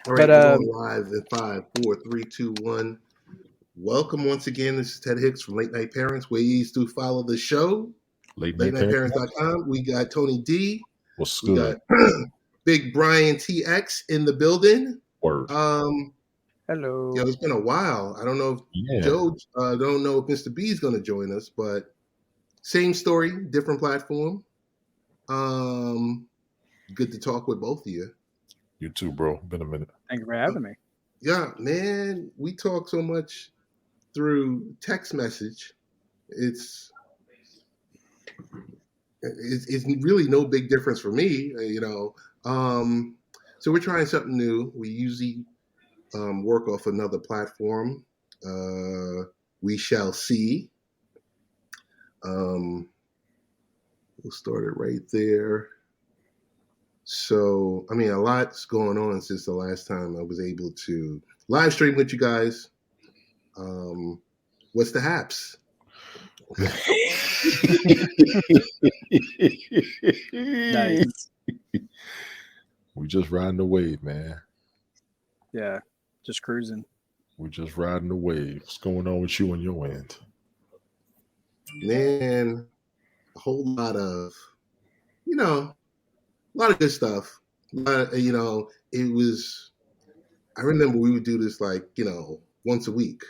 All right, we're going live in 5, 4, 3, 2, 1. Welcome once again. This is Ted Hicks from Late Night Parents. Ways to follow the show. LateNightParents.com. We got Tony D. What's we good? Got Big Brian TX in the building. Word. Hello. It's been a while. I don't know if Joe, don't know if Mr. B is going to join us, but same story, different platform. Good to talk with both of you. You too, bro. Been a minute. Thank you for having me. Yeah, man. We talk so much through text message. It's really no big difference for me, So we're trying something new. We usually work off another platform. We shall see. We'll start it right there. So, a lot's going on since the last time I was able to live stream with you guys. What's the haps? Nice. We just riding the wave, man. Yeah, just cruising. We just riding the wave. What's going on with you on your end? Man, a whole lot of, a lot of good stuff. It was, I remember we would do this once a week.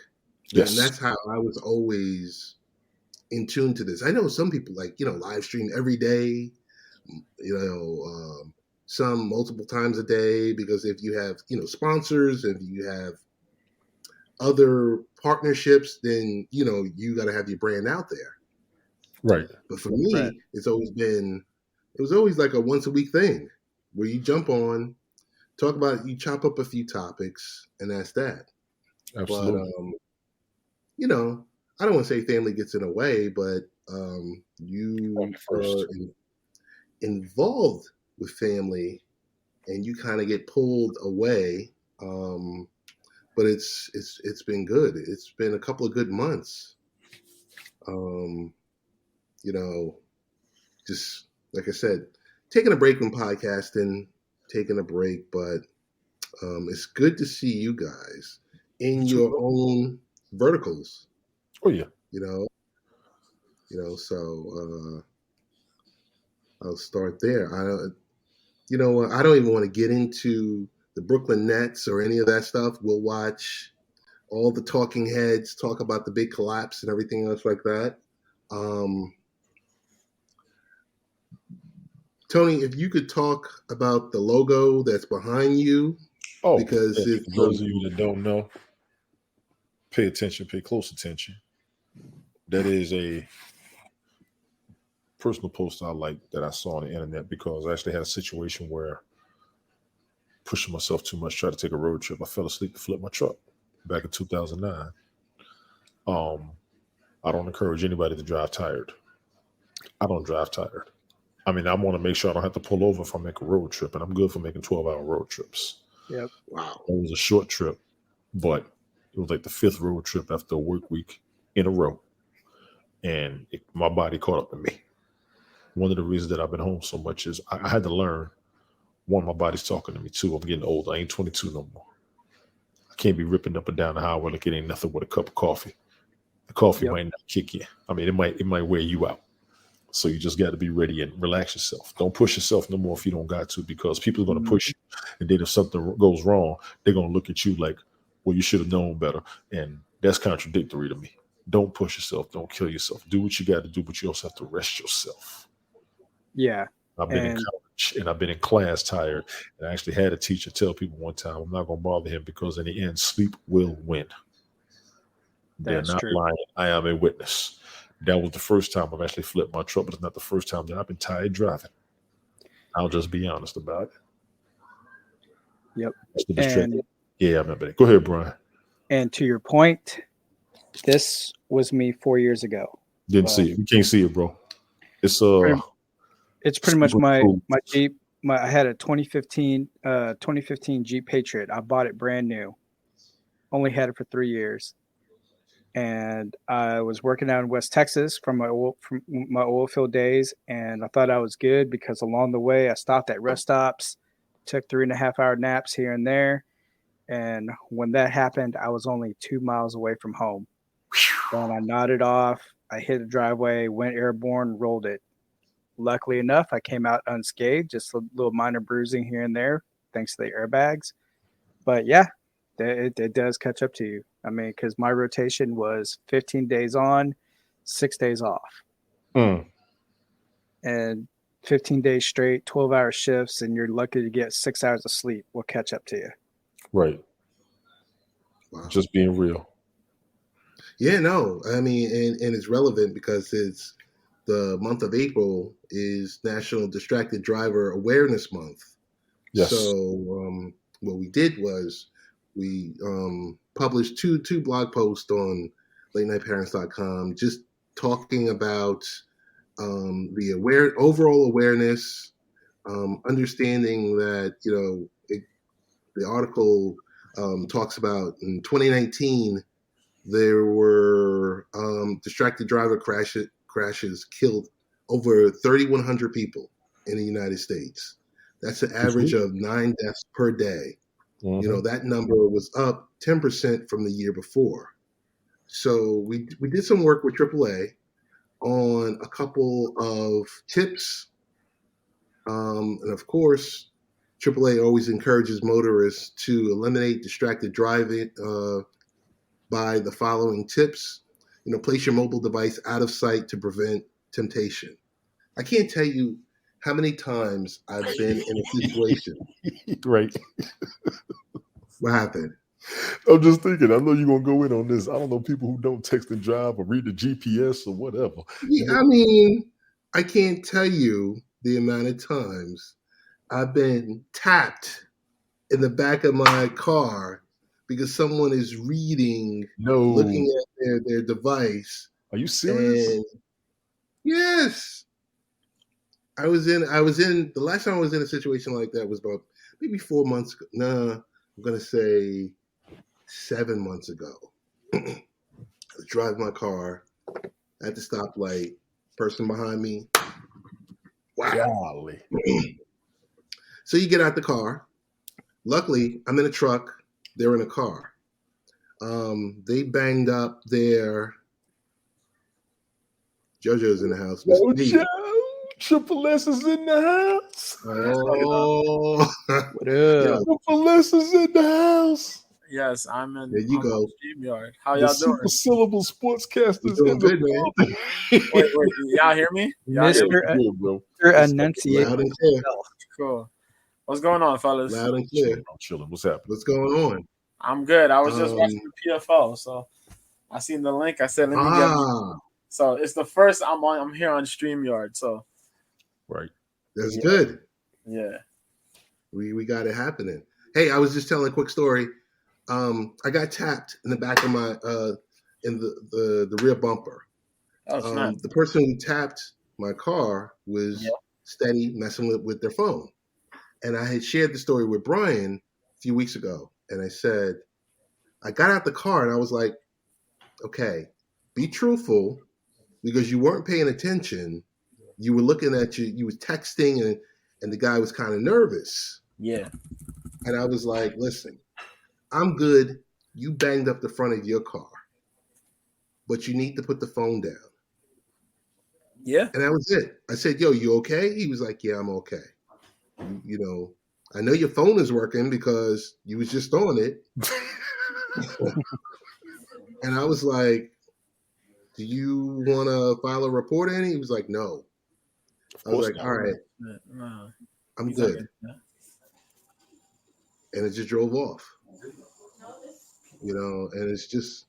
Yes. And that's how I was always in tune to this. I know some people live stream every day, some multiple times a day, because if you have, sponsors, and you have other partnerships, then, you got to have your brand out there. Right. But for me, it was always like a once a week thing where you jump on, talk about it, you chop up a few topics, and that's that. Absolutely. But, I don't want to say family gets in the way, but you are involved with family and you kind of get pulled away. But it's been good. It's been a couple of good months. Just like I said, taking a break from podcasting, taking a break, but it's good to see you guys in your own verticals. Oh yeah. So I'll start there. I don't even want to get into the Brooklyn Nets or any of that stuff. We'll watch all the talking heads talk about the big collapse and everything else like that. Tony, if you could talk about the logo that's behind you. Oh, because for those of you that don't know, pay attention, pay close attention. That is a personal post I like that I saw on the internet, because I actually had a situation where pushing myself too much, tried to take a road trip. I fell asleep and flipped my truck back in 2009. I don't encourage anybody to drive tired. I don't drive tired. I want to make sure I don't have to pull over if I make a road trip, and I'm good for making 12-hour road trips. Yep. Wow. It was a short trip, but it was like the 5th road trip after a work week in a row. And my body caught up to me. One of the reasons that I've been home so much is I had to learn, one, my body's talking to me. Two, I'm getting older. I ain't 22 no more. I can't be ripping up and down the highway like it ain't nothing but a cup of coffee. The coffee might not kick you. It might wear you out. So you just got to be ready and relax yourself. Don't push yourself no more if you don't got to, because people are going to push you. And then if something goes wrong, they're going to look at you like, well, you should have known better. And that's contradictory to me. Don't push yourself. Don't kill yourself. Do what you got to do, but you also have to rest yourself. Yeah. I've been in college and I've been in class tired. And I actually had a teacher tell people one time, I'm not going to bother him, because in the end, sleep will win. They're not lying. I am a witness. That was the first time I've actually flipped my truck, but it's not the first time that I've been tired driving. I'll just be honest about it. Yep. Yeah, I remember that. Go ahead, Brian. And to your point, this was me 4 years ago. Didn't see it. You can't see it, bro. It's pretty much my Jeep. I had a 2015 Jeep Patriot. I bought it brand new. Only had it for 3 years. And I was working out in West Texas from my oil field days, and I thought I was good because along the way I stopped at rest stops, took 3.5-hour naps here and there, And when that happened, I was only 2 miles away from home. And I nodded off. I hit the driveway, went airborne, rolled it. Luckily enough, I came out unscathed, just a little minor bruising here and there, thanks to the airbags. But yeah, it does catch up to you. I mean, because my rotation was 15 days on, 6 days off. And 15 days straight, 12-hour shifts, and you're lucky to get 6 hours of sleep will catch up to you. Right. Wow. Just being real. Yeah, no, I mean, and it's relevant because it's the month of April is National Distracted Driver Awareness Month. Yes. So what we did was we published two blog posts on latenightparents.com just talking about the overall awareness, understanding that, the article talks about in 2019, there were distracted driver crashes killed over 3,100 people in the United States. That's an average of 9 deaths per day. Mm-hmm. That number was up 10% from the year before. So we did some work with AAA on a couple of tips. And of course, AAA always encourages motorists to eliminate distracted driving by the following tips. Place your mobile device out of sight to prevent temptation. I can't tell you how many times I've been in a situation. Right. What happened? I'm just thinking, I know you're going to go in on this. I don't know people who don't text and drive or read the GPS or whatever. Yeah, I mean, I can't tell you the amount of times I've been tapped in the back of my car because someone is looking at their device. Are you serious? And yes. I was in the last time I was in a situation like that was about maybe 4 months ago. No, I'm gonna say 7 months ago. I was driving my car at the stoplight, person behind me. Wow. Golly. So you get out the car. Luckily, I'm in a truck. They're in a car. They banged up their JoJo's in the house. Joe, Triple S is in the house. Oh, what up? Triple S is in the house. Yes, I'm in. There you go. StreamYard. How y'all doing? Super syllable sportscasters doing good, man. Wait, y'all hear me? Mr. Enunciate. Loud and clear. Cool. What's going on, fellas? Loud and clear. I'm chilling. What's happening? What's going on? I'm good. I was just watching the PFL, so I seen the link. I said, let me get. So it's the first I'm here on StreamYard. So right. That's good. Yeah. We got it happening. Hey, I was just telling a quick story. I got tapped in the back of my in the rear bumper. Oh, nice. The person who tapped my car was steady messing with their phone. And I had shared the story with Brian a few weeks ago. And I said, I got out the car and I was like, okay, be truthful because you weren't paying attention. You were looking at you was texting and the guy was kind of nervous. Yeah. And I was like, listen, I'm good. You banged up the front of your car, but you need to put the phone down. Yeah. And that was it. I said, yo, you okay? He was like, yeah, I'm okay. I know your phone is working because you was just on it. And I was like, do you want to file a report in? He was like, no. I was like, all right, I'm good. And it just drove off. And it's just,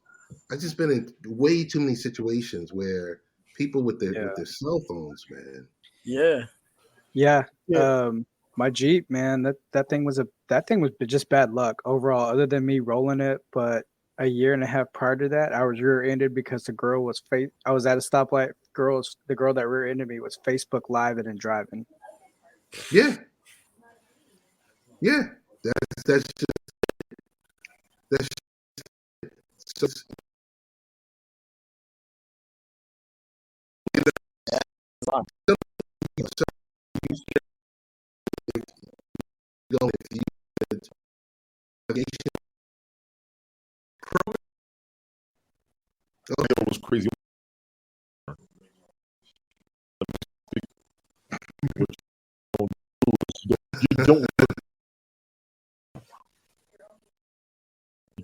I've just been in way too many situations where people with their cell phones, man. Yeah. My Jeep, man, that thing was just bad luck overall, other than me rolling it. But a year and a half prior to that, I was rear-ended because the girl was I was at a stoplight. The girl that rear-ended me was Facebook Live and driving. Yeah. That's just It was crazy. You don't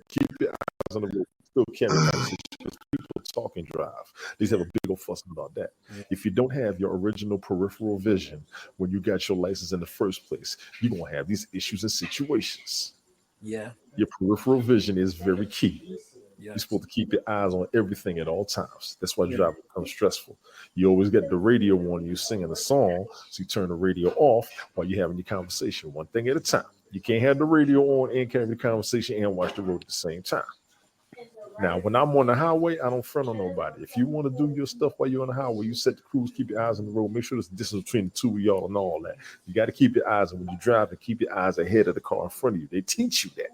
keep your eyes on the road. Still carry conversations. People talk and drive. These have a big old fuss about that. If you don't have your original peripheral vision when you got your license in the first place, you're gonna have these issues and situations. Yeah. Your peripheral vision is very key. Yes. You're supposed to keep your eyes on everything at all times. That's why driving becomes stressful. You always get the radio on you singing a song, so you turn the radio off while you're having your conversation, one thing at a time. You can't have the radio on and carry the conversation and watch the road at the same time. Now, when I'm on the highway, I don't front on nobody. If you want to do your stuff while you're on the highway, you set the cruise, keep your eyes on the road, make sure there's a distance between the two of y'all and all that. You got to keep your eyes on when you drive and keep your eyes ahead of the car in front of you. They teach you that.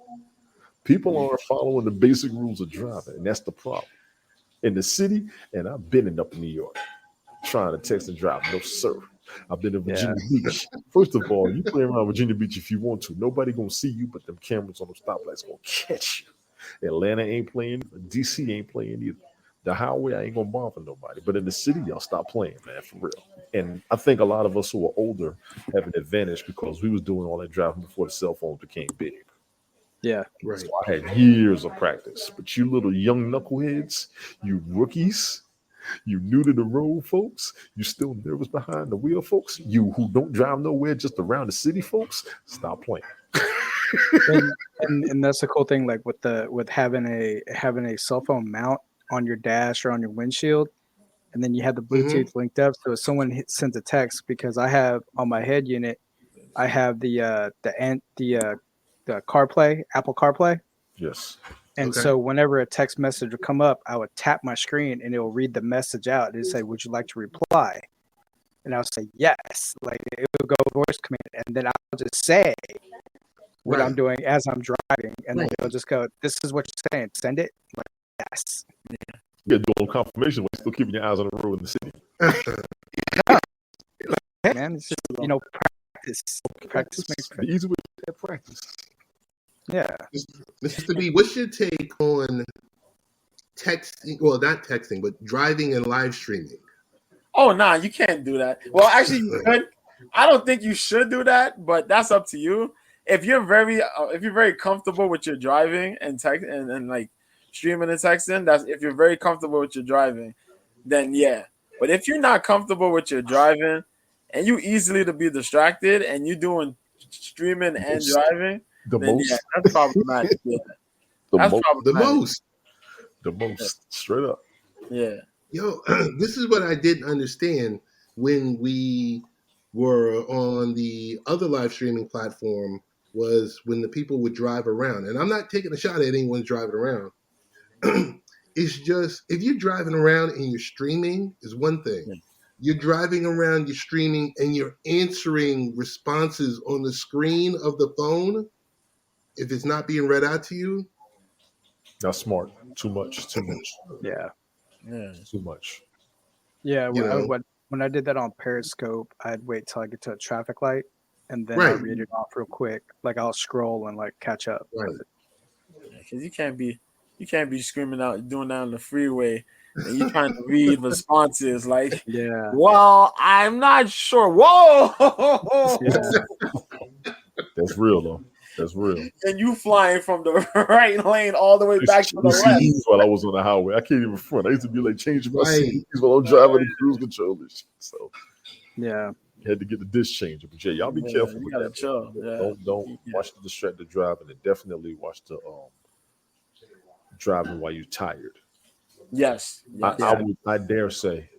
People aren't following the basic rules of driving, and that's the problem. In the city, and I've been up in New York trying to text and drive. No, sir. I've been in Virginia Beach. First of all, you play around Virginia Beach if you want to. Nobody gonna see you, but them cameras on the stoplights gonna catch you. Atlanta ain't playing. DC ain't playing either. The highway, I ain't gonna bother nobody. But in the city, y'all stop playing, man, for real. And I think a lot of us who are older have an advantage because we was doing all that driving before the cell phones became big. Yeah, right. So I had years of practice. But you little young knuckleheads, you rookies, you new to the road folks, you still nervous behind the wheel folks, you who don't drive nowhere just around the city folks, stop playing. and that's the cool thing, like with having a cell phone mount on your dash or on your windshield, and then you have the Bluetooth linked up. So if someone sends a text, because I have on my head unit, I have the CarPlay, Apple CarPlay. Yes. And so whenever a text message would come up, I would tap my screen and it will read the message out and say, "Would you like to reply?" And I'll say yes. Like it will go voice command, and then I'll just say what I'm doing as I'm driving, and then it'll just go, "This is what you're saying. Send it." I'm like, yes. You're doing confirmation, but still keeping your eyes on the road in the city. Hey, man, it's just practice. Practice makes the easy way to practice. Yeah. Mr. B, what's your take on texting? Well, not texting, but driving and live streaming. Oh, nah, you can't do that. Well, actually, you could. I don't think you should do that, but that's up to you. If you're very comfortable with your driving and text and like streaming and texting, that's if you're very comfortable with your driving, then yeah. But if you're not comfortable with your driving and you easily to be distracted and you're doing streaming and driving, then yeah, that's problematic. Yeah. The most, straight up. Yeah. Yo, this is what I didn't understand when we were on the other live streaming platform, was when the people would drive around. And I'm not taking a shot at anyone driving around. It's just, if you're driving around and you're streaming is one thing. Yeah. You're driving around, you're streaming, and you're answering responses on the screen of the phone. If it's not being read out to you. That's smart. Too much. Yeah. Too much. Yeah. When I did that on Periscope, I'd wait till I get to a traffic light and then I'll read it off real quick. Like I'll scroll and like catch up. Right. Because you can't be screaming out, doing that on the freeway, and you're trying to read responses like, well, I'm not sure. Whoa. That's real though. That's real. And you flying from the right lane all the way back to the left. While I was on the highway, I can't even front. I used to be like changing my seats while I'm driving the cruise control and shit. So yeah, had to get the disc changer. But yeah, y'all be careful with that. Chill. Yeah. Don't watch the distracted driving, and definitely watch the driving while you're tired. Yes. I dare say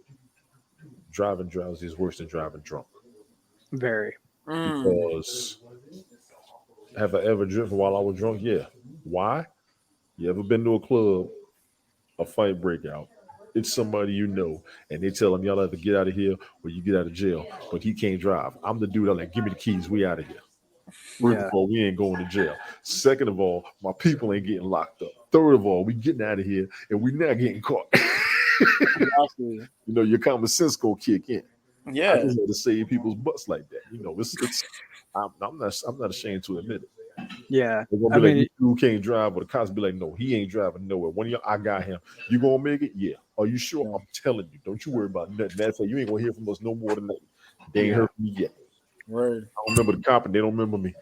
driving drowsy is worse than driving drunk. Very. Because have I ever driven while I was drunk? Yeah. Why? You ever been to a club, a fight breakout? It's somebody you know, and they tell him y'all have to get out of here or you get out of jail, but he can't drive. I'm the dude. I'm like, give me the keys. We out of here. First of all, we ain't going to jail. Second of all, my people ain't getting locked up. Third of all, we getting out of here and we not getting caught. You know, your common sense go kick in. Yeah, I just had to save people's butts like that. You know, it's I'm not ashamed to admit it. Yeah. They're gonna be like, "You can't drive," but the cops be like, "No, he ain't driving nowhere. One of y'all, I got him. You gonna make it? Yeah. Are you sure? I'm telling you. Don't you worry about nothing. That's why you ain't gonna hear from us no more than that. They ain't heard from me yet. Right. I don't remember the cop, and they don't remember me.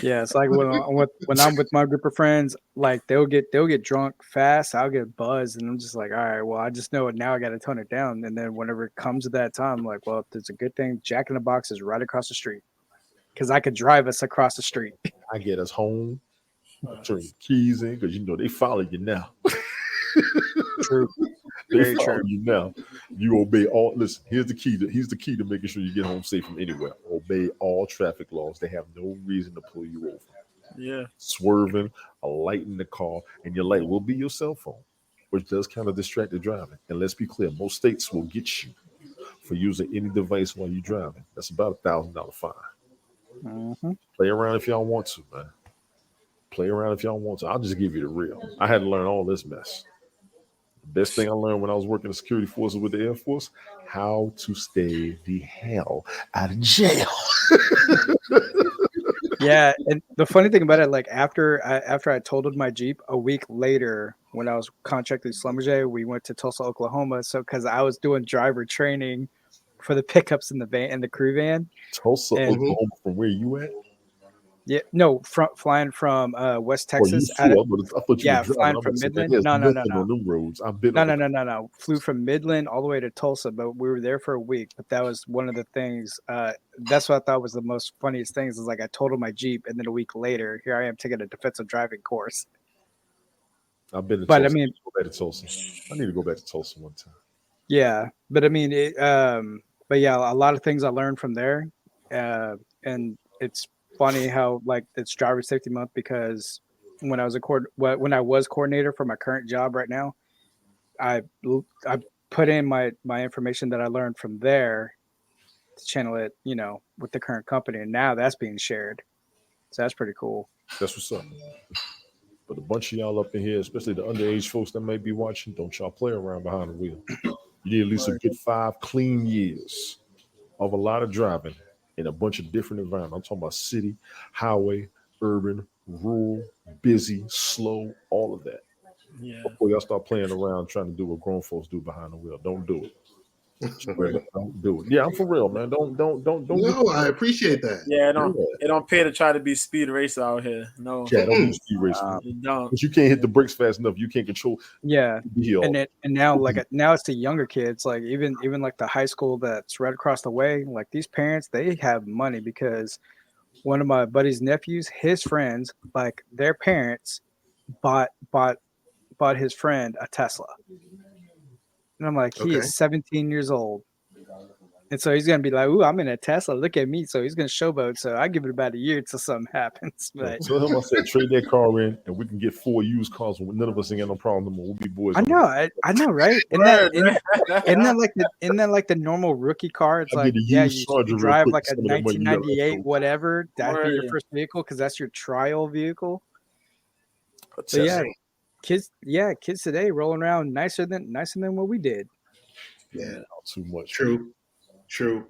Yeah, it's like when I'm with my group of friends, like they'll get drunk fast, I'll get buzzed, and I'm just like, all right, well, I just know it now. I got to tone it down, and then whenever it comes to that time, I'm like, well, there's a good thing Jack in the Box is right across the street, because I could drive us across the street. I get us home, turn the keys in, because you know they follow you now. True. They Very follow true. you now. You obey all. Listen, here's the key. Here's the key to making sure you get home safe from anywhere. Obey all traffic laws. They have no reason to pull you over. Yeah. Swerving, a light in the car, and your light will be your cell phone, which does kind of distract the driving. And let's be clear, most states will get you for using any device while you're driving. That's about $1,000 fine. Mm-hmm. Play around if y'all want to, man. Play around if y'all want to. I'll just give you the real. I had to learn all this mess. The best thing I learned when I was working the security forces with the Air Force, how to stay the hell out of jail. Yeah, and the funny thing about it, like after I totaled my Jeep a week later, when I was contracted with Schlumberger, we went to Tulsa, Oklahoma. So because I was doing driver training for the pickups in the van and the crew van. Tulsa, Oklahoma, from where you at? Yeah, no, flying from West Texas. I thought you were driving. Flying from Midland. No. On them roads. I've been No. Flew from Midland all the way to Tulsa, but we were there for a week. But that was one of the things. That's what I thought was the most funniest things. Is like I totaled my Jeep, and then a week later, here I am taking a defensive driving course. I've been to but Tulsa. I mean, go back to Tulsa. I need to go back to Tulsa one time. Yeah, but I mean, but yeah, a lot of things I learned from there, and it's funny how like it's driver safety month, because when I was when I was coordinator for my current job right now, I put in my information that I learned from there to channel it, with the current company, and now that's being shared. So that's pretty cool. That's what's up. But a bunch of y'all up in here, especially the underage folks that may be watching, don't y'all play around behind the wheel. You need at least a good 5 clean years of a lot of driving in a bunch of different environments. I'm talking about city, highway, urban, rural, busy, slow, all of that. Yeah. Before y'all start playing around trying to do what grown folks do behind the wheel. Don't do it. Don't do it. Yeah, I'm for real, man. Don't. No, I appreciate that. Yeah, it don't pay to try to be speed racer out here. No. Yeah, don't be speed racer. Don't. Because you can't hit the brakes fast enough. You can't control. Yeah, and now now it's the younger kids. Like even like the high school that's right across the way. Like these parents, they have money, because one of my buddy's nephews, his friends, like their parents, bought his friend a Tesla. And I'm like, he is 17 years old. And so he's going to be like, ooh, I'm in a Tesla. Look at me. So he's going to showboat. So I give it about a year till something happens. But tell him I said, trade that car in and we can get 4 used cars. None of us ain't got no problem anymore. We'll be boys. I know, right? Isn't that like the normal rookie car? It's like, yeah, you drive like a 1998 whatever. That'd be your first vehicle, because that's your trial vehicle. So yeah. Kids today rolling around nicer than what we did. Yeah, not too much. True.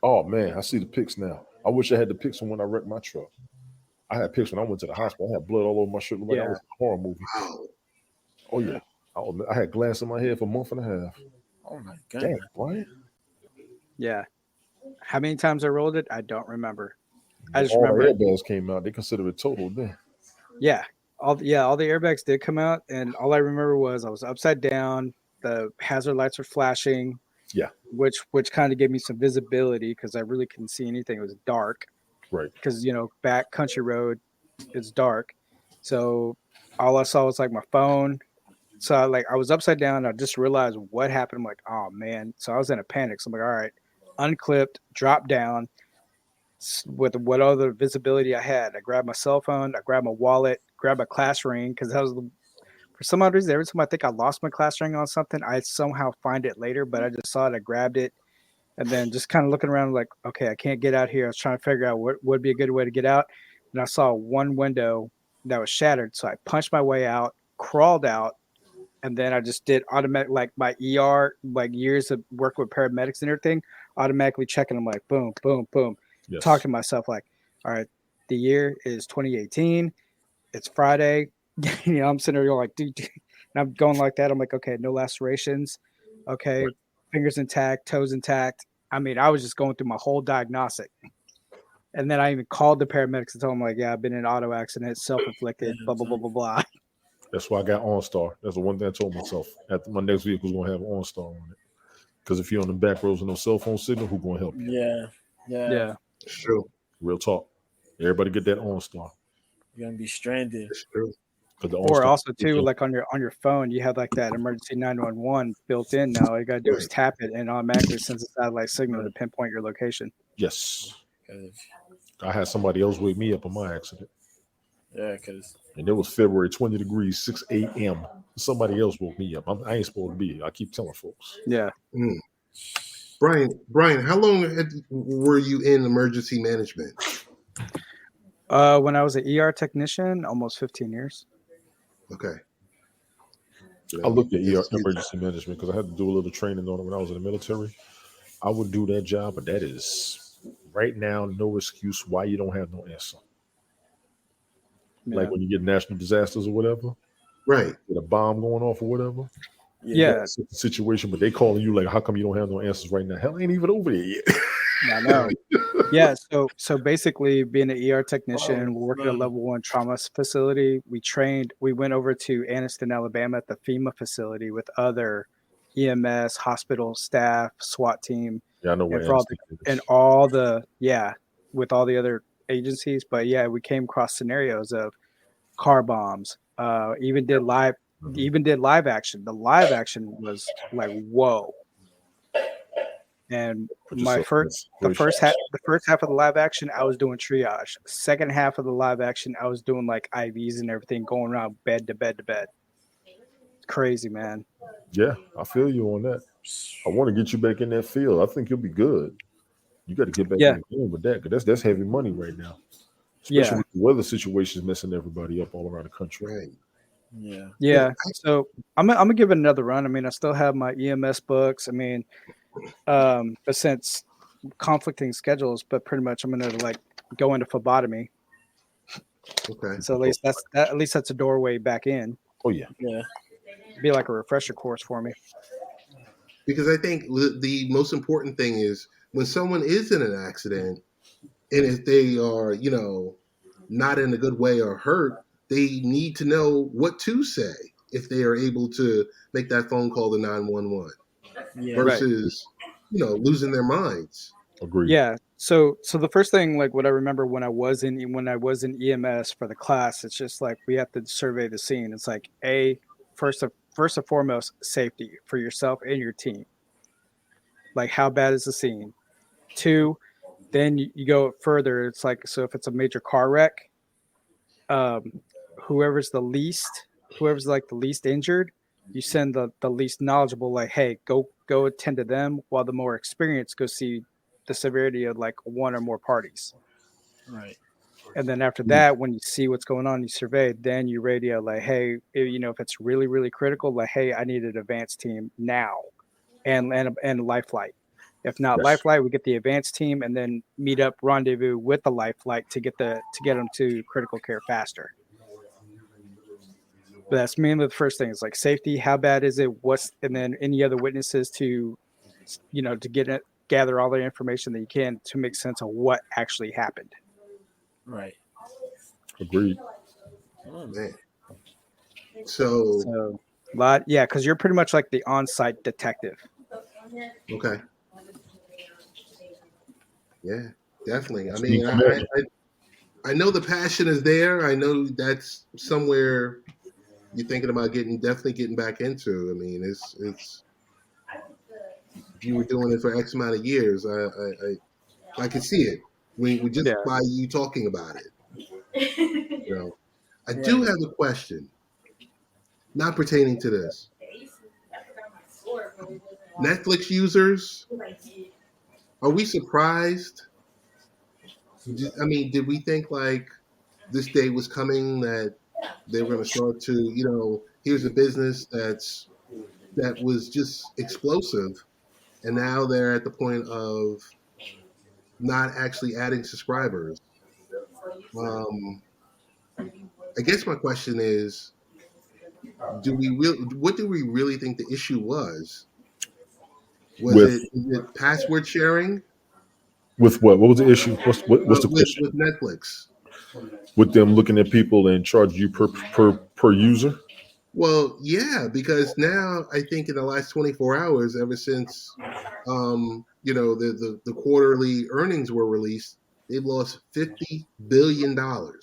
Oh man, I see the pics now. I wish I had the pics from when I wrecked my truck. I had pics when I went to the hospital. I had blood all over my shirt. Like I was a horror movie. Wow. Oh yeah, I had glass in my head for a month and a half. Oh my god! Damn, Brian. Yeah. How many times I rolled it, I don't remember. I just all remember the airbags came out. They consider it total then. Yeah. All the airbags did come out, and all I remember was I was upside down. The hazard lights were flashing. Yeah. Which kind of gave me some visibility, because I really couldn't see anything. It was dark. Right. Because back country road, it's dark. So all I saw was like my phone. So I was upside down. I just realized what happened. I'm like, oh man. So I was in a panic. So I'm like, all right, unclipped, drop down with what other visibility I had. I grabbed my cell phone. I grabbed my wallet. Grabbed my class ring, because that was for some odd reason, every time I think I lost my class ring on something, I somehow find it later. But I just saw it. I grabbed it, and then just kind of looking around like, okay, I can't get out here. I was trying to figure out what would be a good way to get out. And I saw one window that was shattered. So I punched my way out, crawled out, and then I just did automatic, like my ER, like years of work with paramedics and everything, automatically checking. I'm like, boom, boom, boom. Yes. Talk to myself like, all right, The year is 2018. It's Friday. I'm sitting there like, dude, and I'm going like that. I'm like, okay, no lacerations. Okay, Right. fingers intact, toes intact. I mean, I was just going through my whole diagnostic. And then I even called the paramedics and told them, like, yeah, I've been in an auto accident, self-inflicted, blah, blah, blah, blah, blah. That's why I got OnStar. That's the one thing I told myself. After my next vehicle was going to have OnStar on it. Because if you're on the back roads with no cell phone signal, who's going to help you? Yeah. It's true. Real talk. Everybody get that OnStar. You're gonna be stranded. It's true. Or also too, like on your phone, you have like that emergency 911 built in now. All you gotta do is tap it and automatically sends a satellite signal to pinpoint your location. Yes. I had somebody else wake me up on my accident. Yeah, because and it was February 20 degrees, 6 a.m. Somebody else woke me up. I ain't supposed to be. I keep telling folks. Yeah. Brian, how long were you in emergency management? When I was an ER technician, almost 15 years. Okay. I looked at emergency management because I had to do a little training on it when I was in the military. I would do that job, but that is right now no excuse why you don't have no answer. Yeah. Like when you get national disasters or whatever, right? Get a bomb going off or whatever. Yeah, that's the situation. But they calling you like, how come you don't have no answers right now? Hell, ain't even over there yet. I know. Yeah, so basically, being an ER technician, we're working at a level 1 trauma facility. We went over to Anniston, Alabama, at the FEMA facility with other EMS, hospital staff, SWAT team. Yeah, I know where with all the other agencies. But yeah, we came across scenarios of car bombs. Even did live action. The live action was like, whoa. And the first half of the live action, I was doing triage. Second half of the live action, I was doing like IVs and everything, going around bed to bed to bed. It's crazy, man. Yeah, I feel you on that. I want to get you back in that field. I think you'll be good. You got to get back in the game with that because that's heavy money right now. Especially with the weather situations messing everybody up all around the country. Right. Yeah. So I'm gonna give it another run. I mean, I still have my EMS books. I mean, but since conflicting schedules, but pretty much I'm gonna like go into phlebotomy. Okay. So at least that's a doorway back in. Oh yeah. Yeah. Be like a refresher course for me. Because I think the most important thing is when someone is in an accident, and if they are, not in a good way or hurt, they need to know what to say if they are able to make that phone call to 911 versus, losing their minds. Agreed. Yeah. So the first thing, like what I remember when I was in EMS for the class, it's just like we have to survey the scene. It's like first and foremost, safety for yourself and your team. Like how bad is the scene? 2, then you go further. It's like, so if it's a major car wreck, whoever's the least injured, you send the least knowledgeable, like, hey, go attend to them, while the more experienced go see the severity of like one or more parties. Right. And then after that, when you see what's going on, you survey, then you radio like, hey, if it's really, really critical, like, hey, I need an advanced team now and life flight. If not life flight, we get the advanced team and then meet up, rendezvous with the life flight to get them to critical care faster. But that's mainly the first thing. It's like safety. How bad is it? And then any other witnesses to gather all the information that you can to make sense of what actually happened. Right. Agreed. Oh man. So because you're pretty much like the on-site detective. Okay. Yeah, definitely. I Speak mean, I know the passion is there. I know that's somewhere you're thinking about definitely getting back into. I mean, it's if you were doing it for X amount of years, I can see it. We just by you talking about it. I do have a question, not pertaining to this. Netflix users, are we surprised? I mean, did we think like this day was coming that they were going to start to, here's a business that was just explosive, and now they're at the point of not actually adding subscribers? I guess my question is, what do we really think the issue was? Is it password sharing? With what? What was the issue? What's the question? With Netflix. With them looking at people and charge you per user? Well, yeah, because now I think in the last 24 hours, ever since the quarterly earnings were released, they've lost $50 billion. Damn.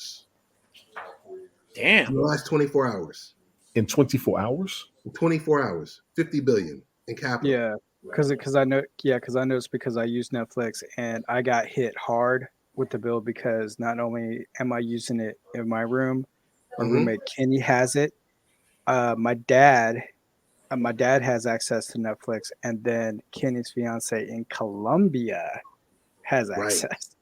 In the last 24 hours. In 24 hours? In 24 hours, $50 billion in capital. Yeah, because I know it's because I use Netflix and I got hit hard with the bill because not only am I using it in my room, my roommate Kenny has it. My dad has access to Netflix, and then Kenny's fiance in Colombia has access.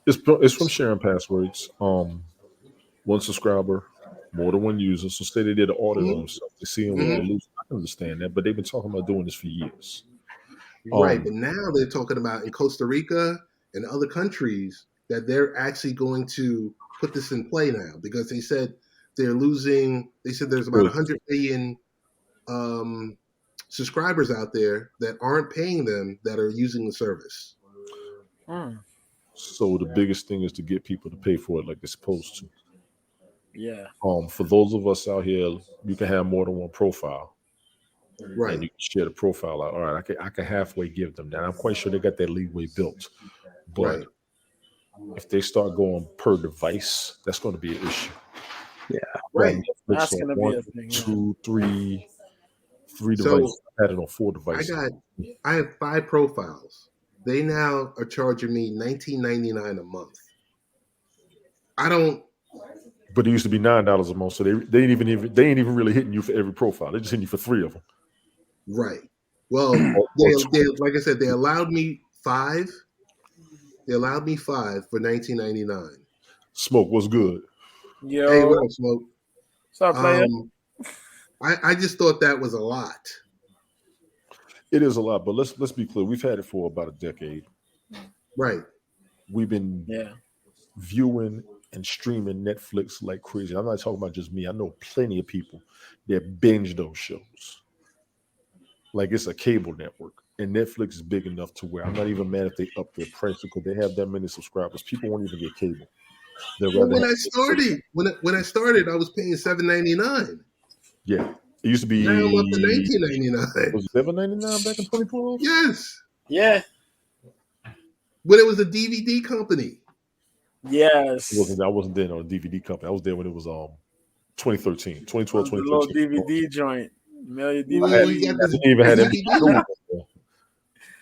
It's from sharing passwords. One subscriber, more than one user. So say they did an audit on themselves. They see what they're losing. I can understand that, but they've been talking about doing this for years. Right, but now they're talking about in Costa Rica and other countries that they're actually going to put this in play now because they said they're losing. They said there's about 100 million subscribers out there that aren't paying them that are using the service. So the biggest thing is to get people to pay for it like they're supposed to. Yeah. For those of us out here, you can have more than one profile. Right. And you can share the profile out. All right, I can halfway give them that. I'm quite sure they got that leeway built. But if they start going per device, that's going to be an issue. Yeah. Right. That's going to be a thing. 2, 3 devices. I had it on 4 devices. I have 5 profiles. They now are charging me $19.99 a month. I don't. But it used to be $9 a month, so they ain't even really hitting you for every profile. They're just hitting you for 3 of them. Right. Well, they like I said, they allowed me 5. They allowed me 5 for $19.99. Smoke, what's good? Yo. Hey, what up, Smoke? What's up, player? I just thought that was a lot. It is a lot, but let's be clear. We've had it for about a decade. Right. We've been viewing and streaming Netflix like crazy. I'm not talking about just me. I know plenty of people that binge those shows. Like it's a cable network. And Netflix is big enough to where I'm not even mad if they up their price because they have that many subscribers. People won't even get cable. Well, when I started, I was paying $7.99. Yeah. It used to be. Now I'm up to $19.99. Was it $7.99 back in 2012? Yes. Yeah. When it was a DVD company. Yes. I wasn't there on a DVD company. I was there when it was 2013, 2012, 2013. Little DVD joint. Million DVD. Well, you got They didn't even have shows.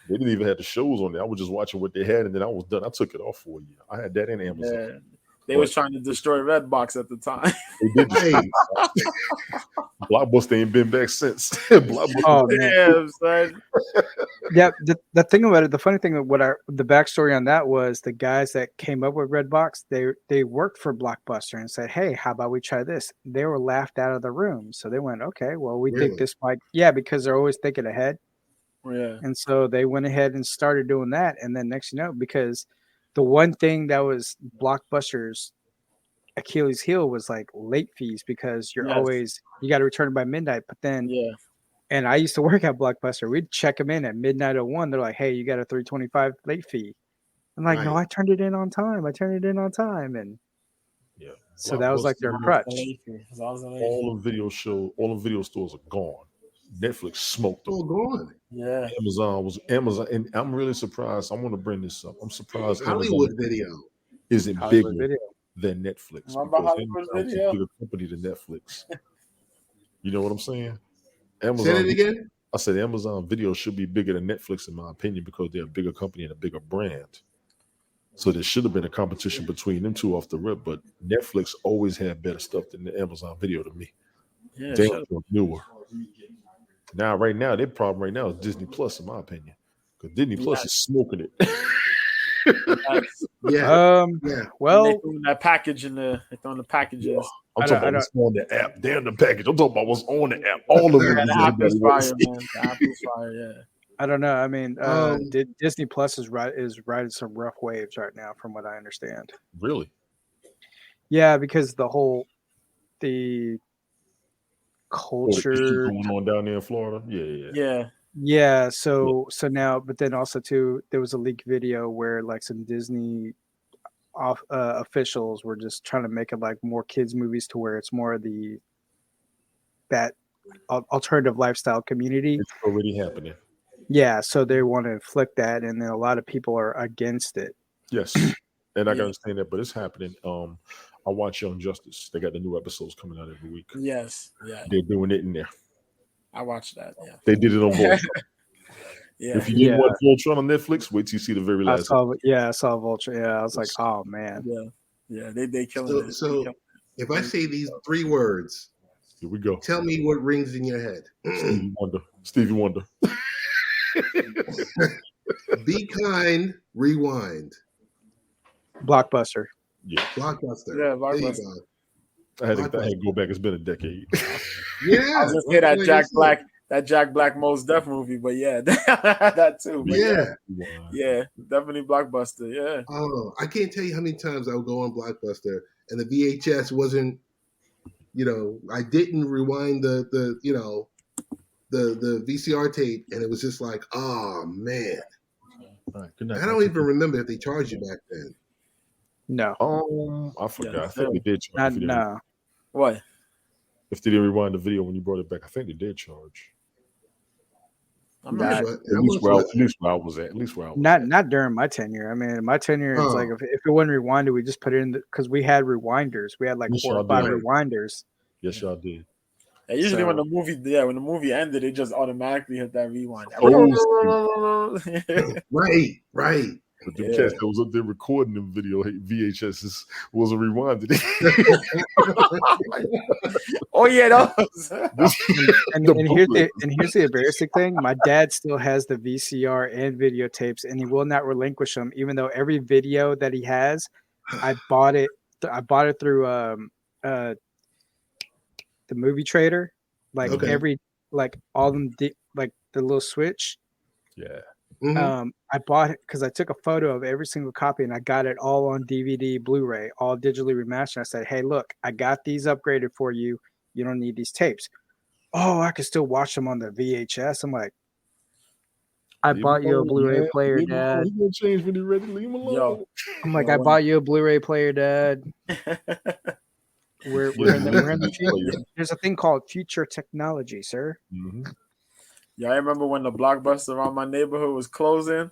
They didn't even have the shows on there. I was just watching what they had, and then I was done. I took it off for a year. I had that in Amazon. Yeah. They was trying to destroy Redbox at the time. They did. Blockbuster ain't been back since. Oh, man. Son. Yeah, the thing about it, the funny thing of the backstory on that was the guys that came up with Redbox, they worked for Blockbuster and said, "Hey, how about we try this?" They were laughed out of the room, so they went, "Okay, well, we think this might," because they're always thinking ahead. Yeah, and so they went ahead and started doing that, and then next, because the one thing that was Blockbuster's Achilles heel was like late fees because you're always you got to return it by midnight, but then and I used to work at Blockbuster. We'd check them in at midnight 01. They're like, "Hey, you got a $3.25 late fee." I'm like, "No, I turned it in on time. And so that was like their crutch. All the video stores are gone. Netflix smoked them. All gone. Yeah. Amazon, and I'm really surprised. I want to bring this up. I'm surprised Hollywood Video isn't bigger than Netflix. What about Hollywood Video? A bigger company than Netflix. You know what I'm saying? Amazon. Say it again. I said Amazon Video should be bigger than Netflix in my opinion because they're a bigger company and a bigger brand. So there should have been a competition between them two off the rip, but Netflix always had better stuff than the Amazon Video to me. Yeah, they were newer. Now, right now, their problem right now is Disney Plus, in my opinion, because Disney Plus is smoking it. Well, they threw that package they're throwing the packages. I'm talking about what's on the app. They're in the package. I'm talking about what's on the app. All of it. The app is fire, man. The app is fire, I don't know. I mean, Um, Disney Plus is riding some rough waves right now, from what I understand. Really? Yeah, because the Or the issue culture. going on down there in Florida? Yeah. Yeah. Yeah, so now, but then also too, there was a leaked video where like some Disney officials were just trying to make it like more kids movies to where it's more of that alternative lifestyle community. It's already happening. Yeah, so they want to inflict that, and then a lot of people are against it. Yes, and I can understand that, but it's happening. I watch Young Justice. They got the new episodes coming out every week. Yes. Yeah. They're doing it in there. I watched that. Yeah. They did it on Voltron. Yeah. If you didn't watch Voltron on Netflix, wait till you see the very last. I saw Vulture. Yeah, I was like, oh man. Yeah. They killing it. So if I say these 3 words, here we go. tell me what rings in your head. Stevie Wonder. Be kind, rewind. Blockbuster. Yeah. Blockbuster. Yeah, There you Blockbuster. go. I had to go back. It's been a decade. Yeah. I was just say that Jack Black Mos Def movie, but yeah, that too. But yeah, definitely Blockbuster. Yeah. Oh, I can't tell you how many times I would go on Blockbuster and the VHS wasn't, I didn't rewind the VCR tape, and it was just like, oh man. All right, good night. I don't even remember if they charged you back then. No. I forgot. I think they did charge. No. What? If they didn't rewind the video when you brought it back, I think they did charge. I'm Yeah, not but At least where I was at. Not during my tenure. I mean, my tenure is like if it wasn't rewinded, we just put it in because we had rewinders. We had like 4 or 5 rewinders. Yes, y'all did. Yeah, usually when the movie ended, they just automatically hit that rewind. Right. But the cats that was up there recording them video VHSs wasn't rewinded. Oh yeah, those. and here's the embarrassing thing. My dad still has the VCR and videotapes, and he will not relinquish them, even though every video that he has, I bought it through the movie trader, like all them like the little switch. Yeah. Mm-hmm. I bought it because I took a photo of every single copy and I got it all on DVD, Blu-ray, all digitally remastered. I said, "Hey, look, I got these upgraded for you. You don't need these tapes." Oh, I can still watch them on the VHS. I'm like, I bought you a Blu-ray player, Dad. He's gonna change when you're ready. Leave him alone. Yo. I'm like, I bought you a Blu-ray player, Dad. We're in the future. There's a thing called future technology, sir. Mm-hmm. Yeah, I remember when the Blockbuster around my neighborhood was closing,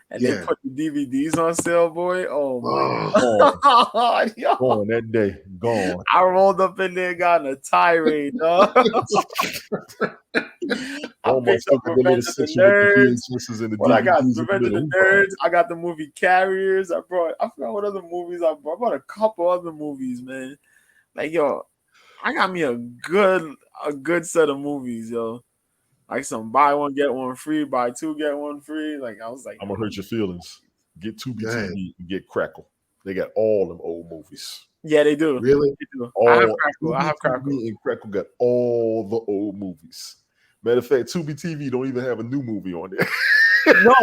and they put the DVDs on sale, boy. Oh my God. Gone that day. Gone. I rolled up in there and got in a tirade, dog. I picked up Revenge of the Nerds. What I got? Revenge of the Nerds. I got the movie Carriers. I forgot what other movies I brought. I brought a couple other movies, man. Like, yo, I got me a good set of movies, yo. Like some buy one, get one free, buy 2, get 1 free. Like, I was like, I'm gonna hurt your feelings. Get Tubi TV and get Crackle. They got all them old movies. Yeah, they do. Really? They do. I have Crackle. And Crackle got all the old movies. Matter of fact, Tubi TV don't even have a new movie on there. No.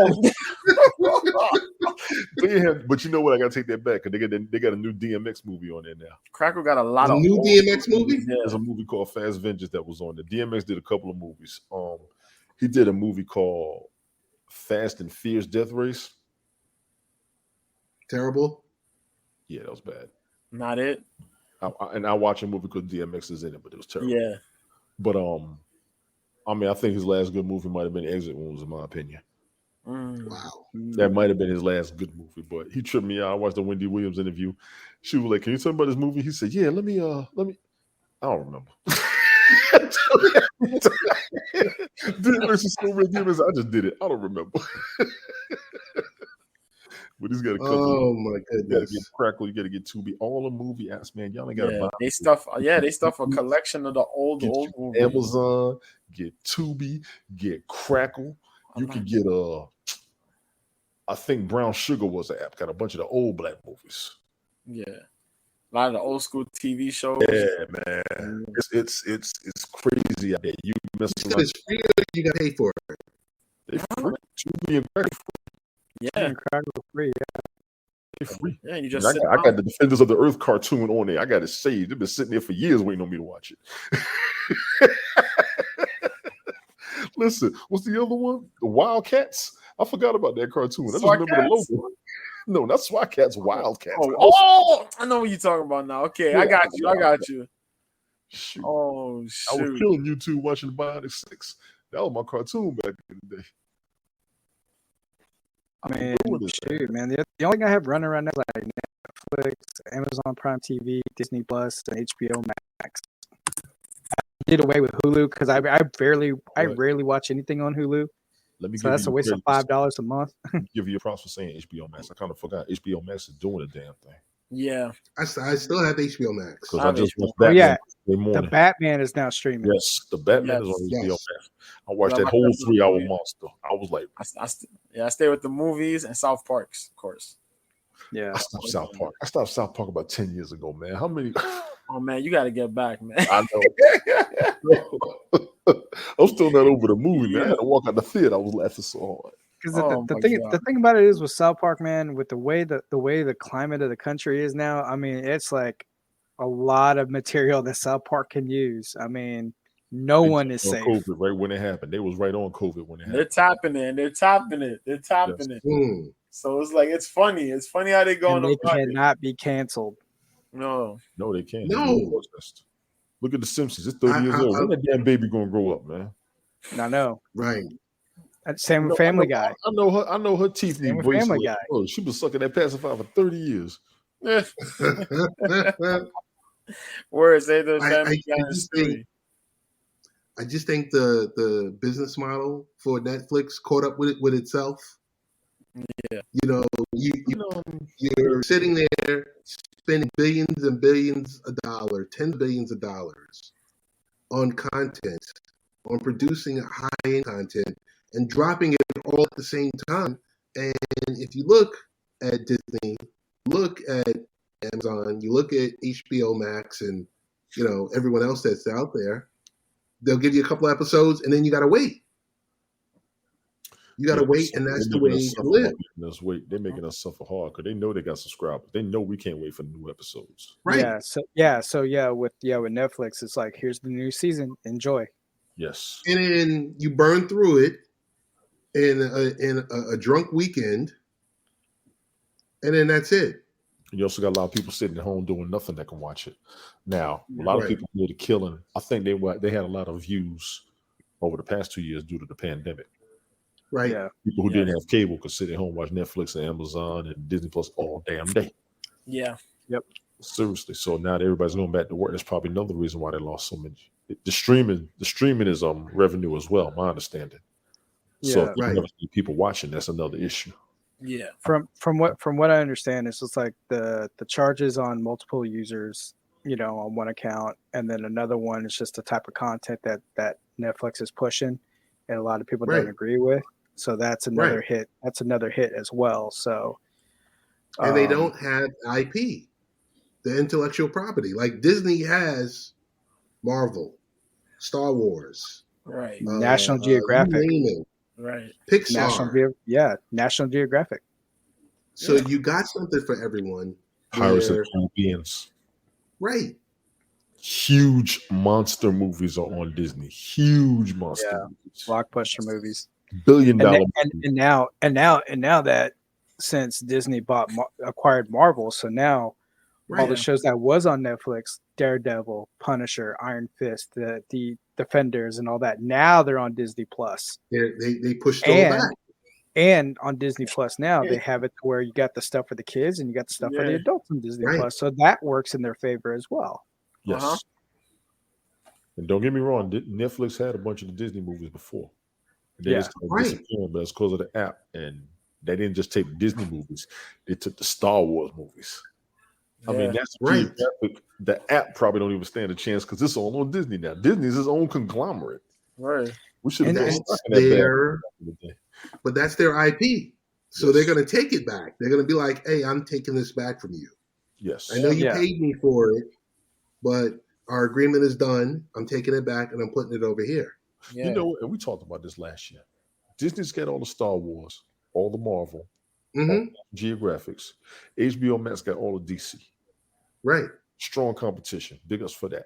But you know what? I gotta take that back because they got a new DMX movie on there now. Crackle got a lot of new DMX movie. There's a movie called Fast Vengeance that was on there. DMX did a couple of movies. He did a movie called Fast and Fierce Death Race. Terrible. Yeah, that was bad. Not it. I watched a movie because DMX is in it, but it was terrible. Yeah. But I mean, I think his last good movie might have been Exit Wounds, in my opinion. Wow. That might have been his last good movie, but he tripped me out. I watched the Wendy Williams interview. She was like, "Can you tell me about this movie?" He said, "Yeah, let me I don't remember." DMX is so weird. DMX, I just did it. I don't remember. But he's got a couple. Oh my goodness! You got to get Crackle. You got to get Tubi. All the movie apps, man. Y'all ain't got to buy. They stuff a collection of the old movies. Amazon, get Tubi, get Crackle. You can get I think Brown Sugar was an app. Got a bunch of the old black movies. Yeah, a lot of the old school TV shows. Yeah, man. It's crazy out there. You mess around. It's free or you got to pay for it? They free. Tubi and Crack free. Yeah, free. They free. Yeah, you just I got the Defenders of the Earth cartoon on there. I got it saved. They've been sitting there for years waiting on me to watch it. Listen, what's the other one? The Wildcats. I forgot about that cartoon. I just remember the logo. No, not SWAT Cats. Wildcats. Oh, I know what you're talking about now. Okay, yeah, I got you. Shoot. Oh, shoot. I was killing YouTube watching the Bionic 6. That was my cartoon back in the day. I mean, shoot, man. The only thing I have running right now is like Netflix, Amazon Prime TV, Disney Plus, and HBO Max. I did away with Hulu because I rarely watch anything on Hulu. So that's a waste of $5 a month. Give you a props for saying HBO Max. I kind of forgot HBO Max is doing the damn thing. Yeah, I still have HBO Max. Because I just watched Batman. The Batman is now streaming. Yes, the Batman is on HBO Max. I watched that whole 3-hour monster. I was like, I stay with the movies and South Parks, of course. Yeah, I stopped South Park about 10 years ago, man. How many? Oh man, you got to get back, man. I know. I'm still not over the movie, man. I had to walk out the theater. I was laughing so hard. Because the thing about it is with South Park, man, with the way the climate of the country is now, I mean, it's like a lot of material that South Park can use. I mean, no one is safe. COVID, right when it happened, they was right on COVID when it happened. They're tapping it. Yes. So it's like it's funny. It's funny how they go. And they cannot be canceled. No, they can't. No. Look at the Simpsons. It's 30 years old. When that damn baby gonna grow up, man? I know. Right. Same with Family Guy. I know her teeth need bracelets. Family Guy. Oh, she been sucking that pacifier for 30 years. Words say the Family Guy. I just think the business model for Netflix caught up with itself. Yeah. You're sitting there spending billions and billions of dollars, tens of billions of dollars on content, on producing high-end content, and dropping it all at the same time. And if you look at Disney, look at Amazon, you look at HBO Max and, everyone else that's out there, they'll give you a couple episodes and then you got to wait. You got to wait, and that's the way to live. They're making us suffer hard because they know they got subscribers. They know we can't wait for new episodes. Right. With Netflix, it's like, here's the new season. Enjoy. Yes. And then you burn through it in a drunk weekend, and then that's it. You also got a lot of people sitting at home doing nothing that can watch it. Now, a lot of people made a killing. I think they had a lot of views over the past 2 years due to the pandemic. Right. Yeah. People who didn't have cable could sit at home, watch Netflix and Amazon and Disney Plus all damn day. Yeah. Yep. Seriously. So now that everybody's going back to work, that's probably another reason why they lost so much. The streaming is revenue as well, my understanding. Yeah, so if you never see people watching, that's another issue. Yeah. From what I understand, it's just like the charges on multiple users, on one account, and then another one is just the type of content that Netflix is pushing, and a lot of people don't agree with. So that's another hit. That's another hit as well. So, and they don't have IP, the intellectual property. Like Disney has Marvel, Star Wars, right? National Geographic, right? Pixar, National Geographic. So you got something for everyone. Pirates of the Caribbean. Right. Huge monster movies are on Disney. Huge monster movies. Blockbuster movies. $1 billion. And now that since Disney acquired Marvel, so now all the shows that was on Netflix, Daredevil, Punisher, Iron Fist, the Defenders, and all that, now they're on Disney Plus. They pushed all that. And on Disney Plus now, they have it to where you got the stuff for the kids and you got the stuff for the adults on Disney Plus. So that works in their favor as well. Yes. And don't get me wrong, Netflix had a bunch of the Disney movies before. They just disappearing, but it's because of the app. And they didn't just take the Disney movies; they took the Star Wars movies. I mean, that's right. The app probably don't even stand a chance because it's all on Disney now. Disney's its own conglomerate. Right. We should have been stuck in that. But that's their IP. So they're going to take it back. They're going to be like, hey, I'm taking this back from you. Yes. I know you paid me for it, but our agreement is done. I'm taking it back and I'm putting it over here. Yeah. And we talked about this last year. Disney's got all the Star Wars, all the Marvel, Mm-hmm. Geographics. HBO Max got all the DC. Right. Strong competition. Big ups for that.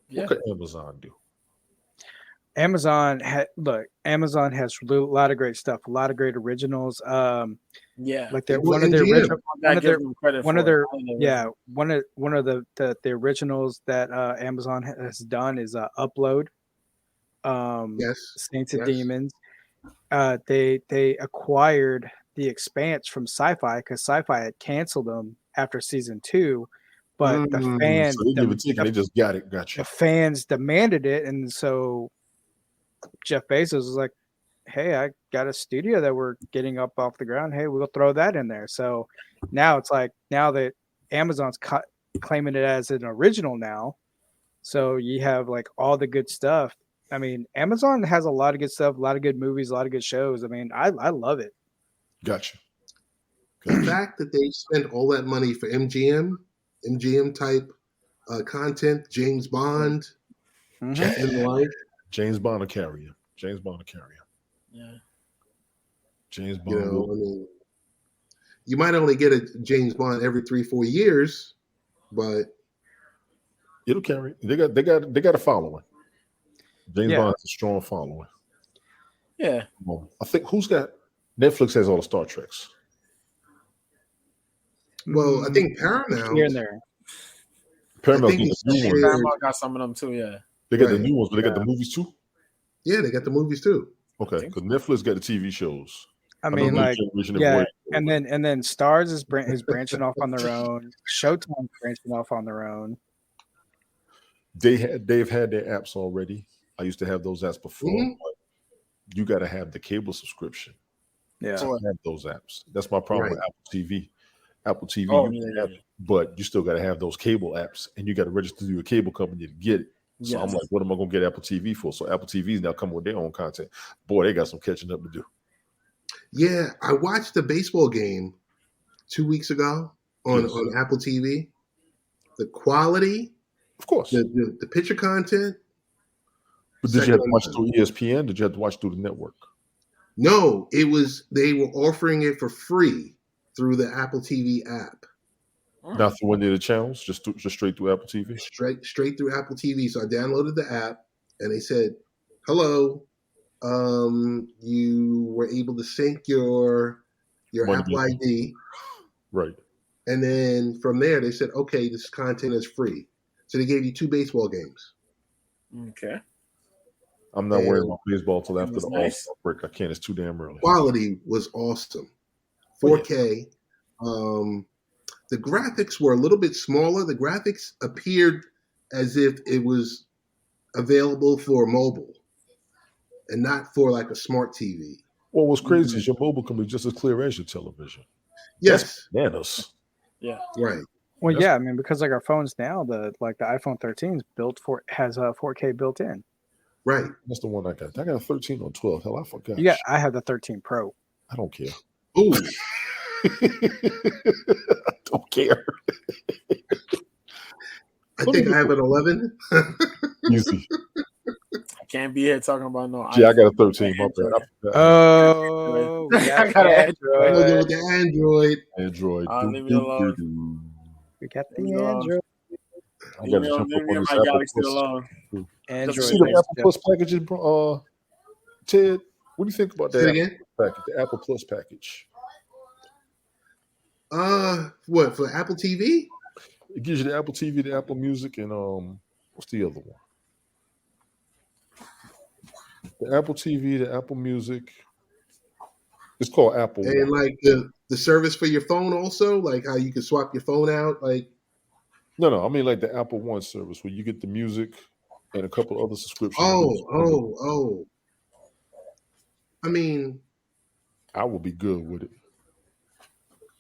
Yeah. What could Amazon do? Amazon has a lot of great stuff, a lot of great originals. Yeah, like Well, MGM. one of the originals that Amazon has done is Upload. Yes. Saints and Demons. They acquired The Expanse from Sci-Fi because Sci-Fi had canceled them after season 2, but the fans So they give it to you, they just got it. Gotcha. The fans demanded it, and so Jeff Bezos was like, "Hey, I got a studio that we're getting up off the ground. Hey, we'll throw that in there." So now it's like now that Amazon's claiming it as an original now, so you have like all the good stuff. I mean, Amazon has a lot of good stuff, a lot of good movies, a lot of good shows. I mean, I love it. Gotcha. The fact that they spent all that money for MGM type content, James Bond, and the like. James Bond will carry you. James Bond will carry you. Yeah. James Bond. I mean, you might only get a James Bond every 3-4 years, but it'll carry. They got a following. James Bond has a strong following. Yeah. I think Netflix has all the Star Treks. Well, I think Paramount. Here and there. Paramount got some of them too. Yeah. They got the new ones, but they got the movies too. Yeah, they got the movies too. Okay, because Netflix got the TV shows. I mean, like, and then Stars is branching off on their own. Showtime's branching off on their own. They've had their apps already. I used to have those apps before. But you got to have the cable subscription. Yeah, to have those apps. That's my problem with Apple TV. Apple TV, but you still got to have those cable apps, and you got to register through your cable company to get it. So I'm like, what am I going to get Apple TV for? So Apple TV is now coming with their own content. Boy, they got some catching up to do. Yeah, I watched the baseball game 2 weeks ago on Apple TV. The quality, of course, the picture content. But did you have to watch through ESPN? Did you have to watch through the network? No, they were offering it for free through the Apple TV app. Not through any of the channels, just straight through Apple TV? Straight through Apple TV. So I downloaded the app, and they said, hello, you were able to sync your Apple ID. Right. And then from there, they said, okay, this content is free. So they gave you 2 baseball games. Okay. I'm not worried about baseball till after the All-Star break. I can't. It's too damn early. Quality was awesome. 4K. The graphics were a little bit smaller. The graphics appeared as if it was available for mobile and not for like a smart TV. Well, what's crazy is your mobile can be just as clear as your television. Yes. That's bananas. Yeah. Right. Well, I mean, because like our phones now, the iPhone 13 has a 4K built in. Right. That's the one I got. I got a 13 or 12. Hell, I forgot. I have the 13 Pro. I don't care. Ooh. I don't care. I think I have an 11. Easy. I can't be here talking about no. Yeah, I got a 13. Oh, I got an Android. The Android. Leave me alone. We got the Android. I got to jump up on this my Galaxy alone. Android. See the Apple Plus packages, Ted? What do you think about that package? The Apple Plus package. What, for Apple TV? It gives you the Apple TV, the Apple Music, and what's the other one? The Apple TV, the Apple Music. It's called Apple. And like the service for your phone also, like how you can swap your phone out, like. No. I mean like the Apple One service where you get the music and a couple other subscriptions. Oh. I mean, I will be good with it.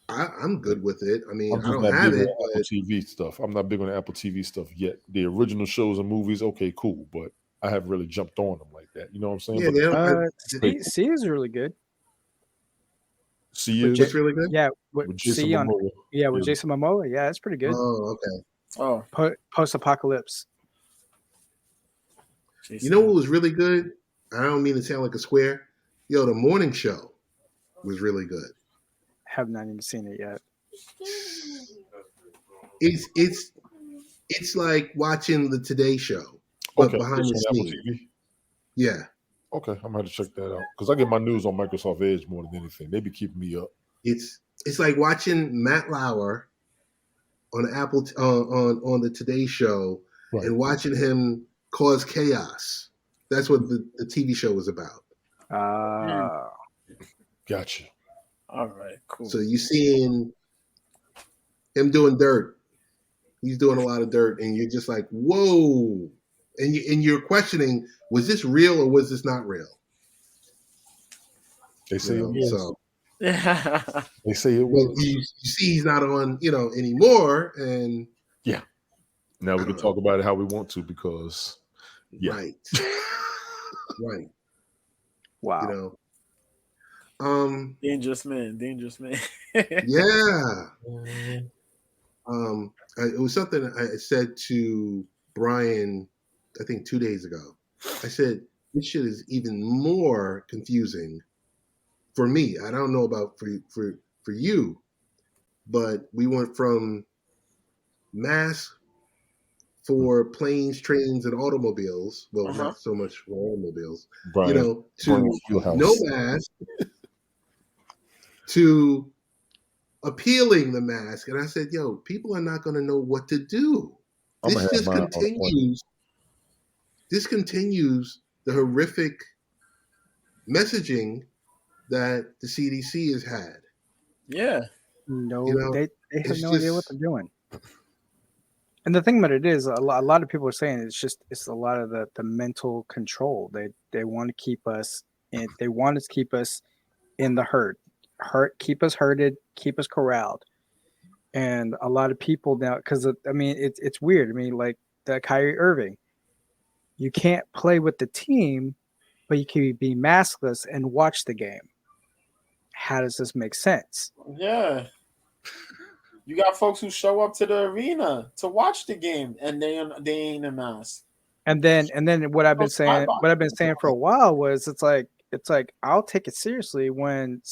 I'm good with it. I mean, I don't not have big it. on Apple TV stuff. I'm not big on Apple TV stuff yet. The original shows and movies, okay, cool, but I haven't really jumped on them like that. You know what I'm saying? Yeah, C is really good. C is really good. Yeah, with Jason Momoa. With Jason Momoa. Yeah, that's pretty good. Oh, okay. Post-apocalypse. You know what was really good? I don't mean to sound like a square. Yo, the morning show was really good. Have not even seen it yet. It's like watching the Today Show, but Okay, behind it's the on Apple scenes. TV. Yeah. Okay, I'm gonna have to check that out because I get my news on Microsoft Edge more than anything. They be keeping me up. It's like watching Matt Lauer on Apple on the Today Show and watching him cause chaos. That's what the TV show was about. Gotcha. All right, cool. So you seeing him doing dirt. He's doing a lot of dirt, and you're just like, whoa. And you're questioning, was this real or was this not real? They say it was. So they say it was. You see he's not on, anymore. And yeah. Now we can talk about it how we want to because right. Right. Wow. Dangerous man. Yeah. It was something I said to Brian, I think 2 days ago. I said, this shit is even more confusing for me. I don't know about for you, but we went from masks for planes, trains, and automobiles. Well, not so much for automobiles, Brian, to no mask, to appealing the mask. And I said, yo, people are not going to know what to do. This just continues. This continues the horrific messaging that the CDC has had. Yeah. No, they have no idea what they're doing. And the thing about it is, a lot of people are saying it's a lot of the mental control. They want to keep us in. They want to keep us in the herd, keep us herded, keep us corralled. And a lot of people now, because it's weird. I mean, like the Kyrie Irving, you can't play with the team, but you can be maskless and watch the game. How does this make sense? Yeah. You got folks who show up to the arena to watch the game and they ain't a mask. And then what I've been saying for a while was it's like I'll take it seriously when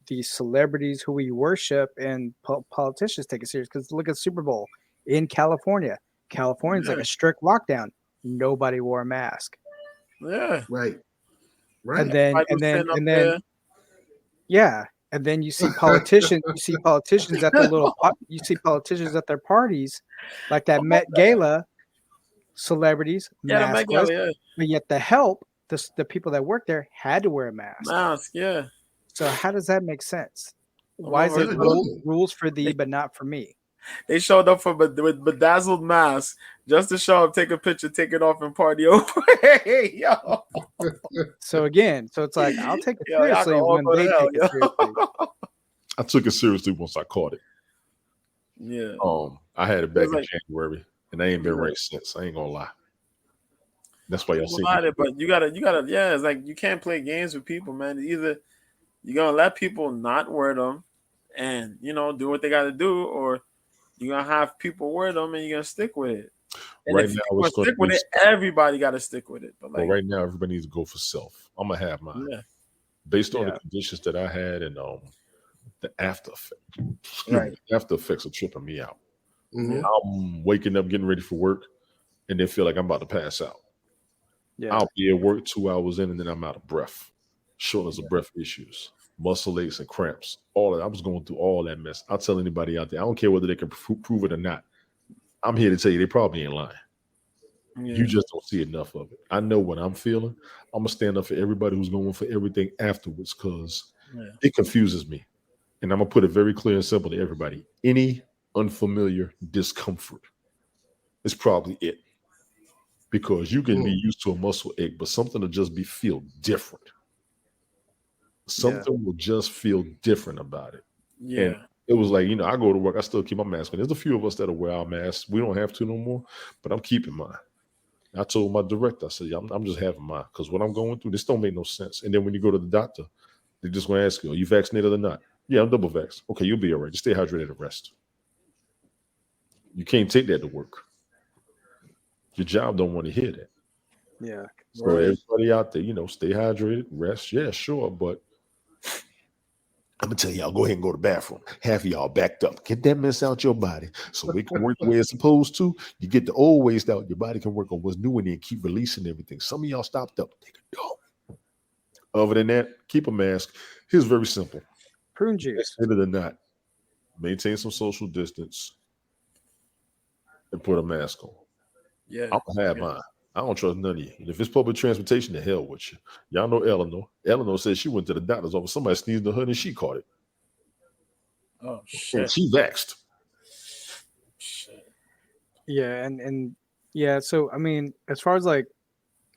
these celebrities who we worship and politicians take it serious, because look at Super Bowl in California. California's like a strict lockdown. Nobody wore a mask. Yeah. Right. And then yeah. And then you see politicians. You see politicians at their parties, like that Met Gala. Celebrities, maskless, but yet the people that work there had to wear a mask. Yeah. So how does that make sense? Why is it rules for thee but not for me? They showed up with bedazzled masks just to show up, take a picture, take it off, and party over. Hey, yo. So it's like I'll take it seriously when they take it seriously. I took it seriously once I caught it. Yeah. I had it back in January, and I ain't been right since. I ain't gonna lie. That's why y'all see it. But you gotta. Yeah, it's like you can't play games with people, man. Either you're gonna let people not wear them, and do what they got to do, or you're gonna have people wear them and you're gonna stick with it. And right if now, you stick with it, everybody got to stick with it. But right now, everybody needs to go for self. I'm gonna have mine based on the conditions that I had and the after effects. Right. After effects are tripping me out. Mm-hmm. I'm waking up, getting ready for work, and then feel like I'm about to pass out. Yeah. I'll be at work 2 hours in, and then I'm out of breath. Shortness of breath issues, muscle aches and cramps. All that. I was going through all that mess. I'll tell anybody out there. I don't care whether they can prove it or not. I'm here to tell you they probably ain't lying. Yeah. You just don't see enough of it. I know what I'm feeling. I'm gonna stand up for everybody who's going for everything afterwards because it confuses me. And I'm gonna put it very clear and simple to everybody. Any unfamiliar discomfort is probably it. Because you can be used to a muscle ache, but something will just feel different. Something will just feel different about it. Yeah. And it was like, I go to work, I still keep my mask on. There's a few of us that wear our masks. We don't have to no more, but I'm keeping mine. I told my director, I said, I'm just having mine because what I'm going through, this don't make no sense. And then when you go to the doctor, they're just going to ask you, are you vaccinated or not? Yeah, I'm double vaxxed. Okay, you'll be all right. Just stay hydrated and rest. You can't take that to work. Your job don't want to hear that. Yeah. So everybody out there, stay hydrated, rest. Yeah, sure. But I'm going to tell y'all, go ahead and go to the bathroom. Half of y'all backed up. Get that mess out your body so it can work the way it's supposed to. You get the old waste out. Your body can work on what's new in there and keep releasing everything. Some of y'all stopped up. Take a dump. Other than that, keep a mask. Here's very simple. Prune juice. End of the night, maintain some social distance and put a mask on. Yeah. I'm going to have mine. I don't trust none of you. And if it's public transportation, the hell with you. Y'all know Eleanor. Eleanor said she went to the doctor's office. Somebody sneezed on her and she caught it. Oh, shit. And she vexed. Shit. Yeah, and yeah, so I mean, as far as like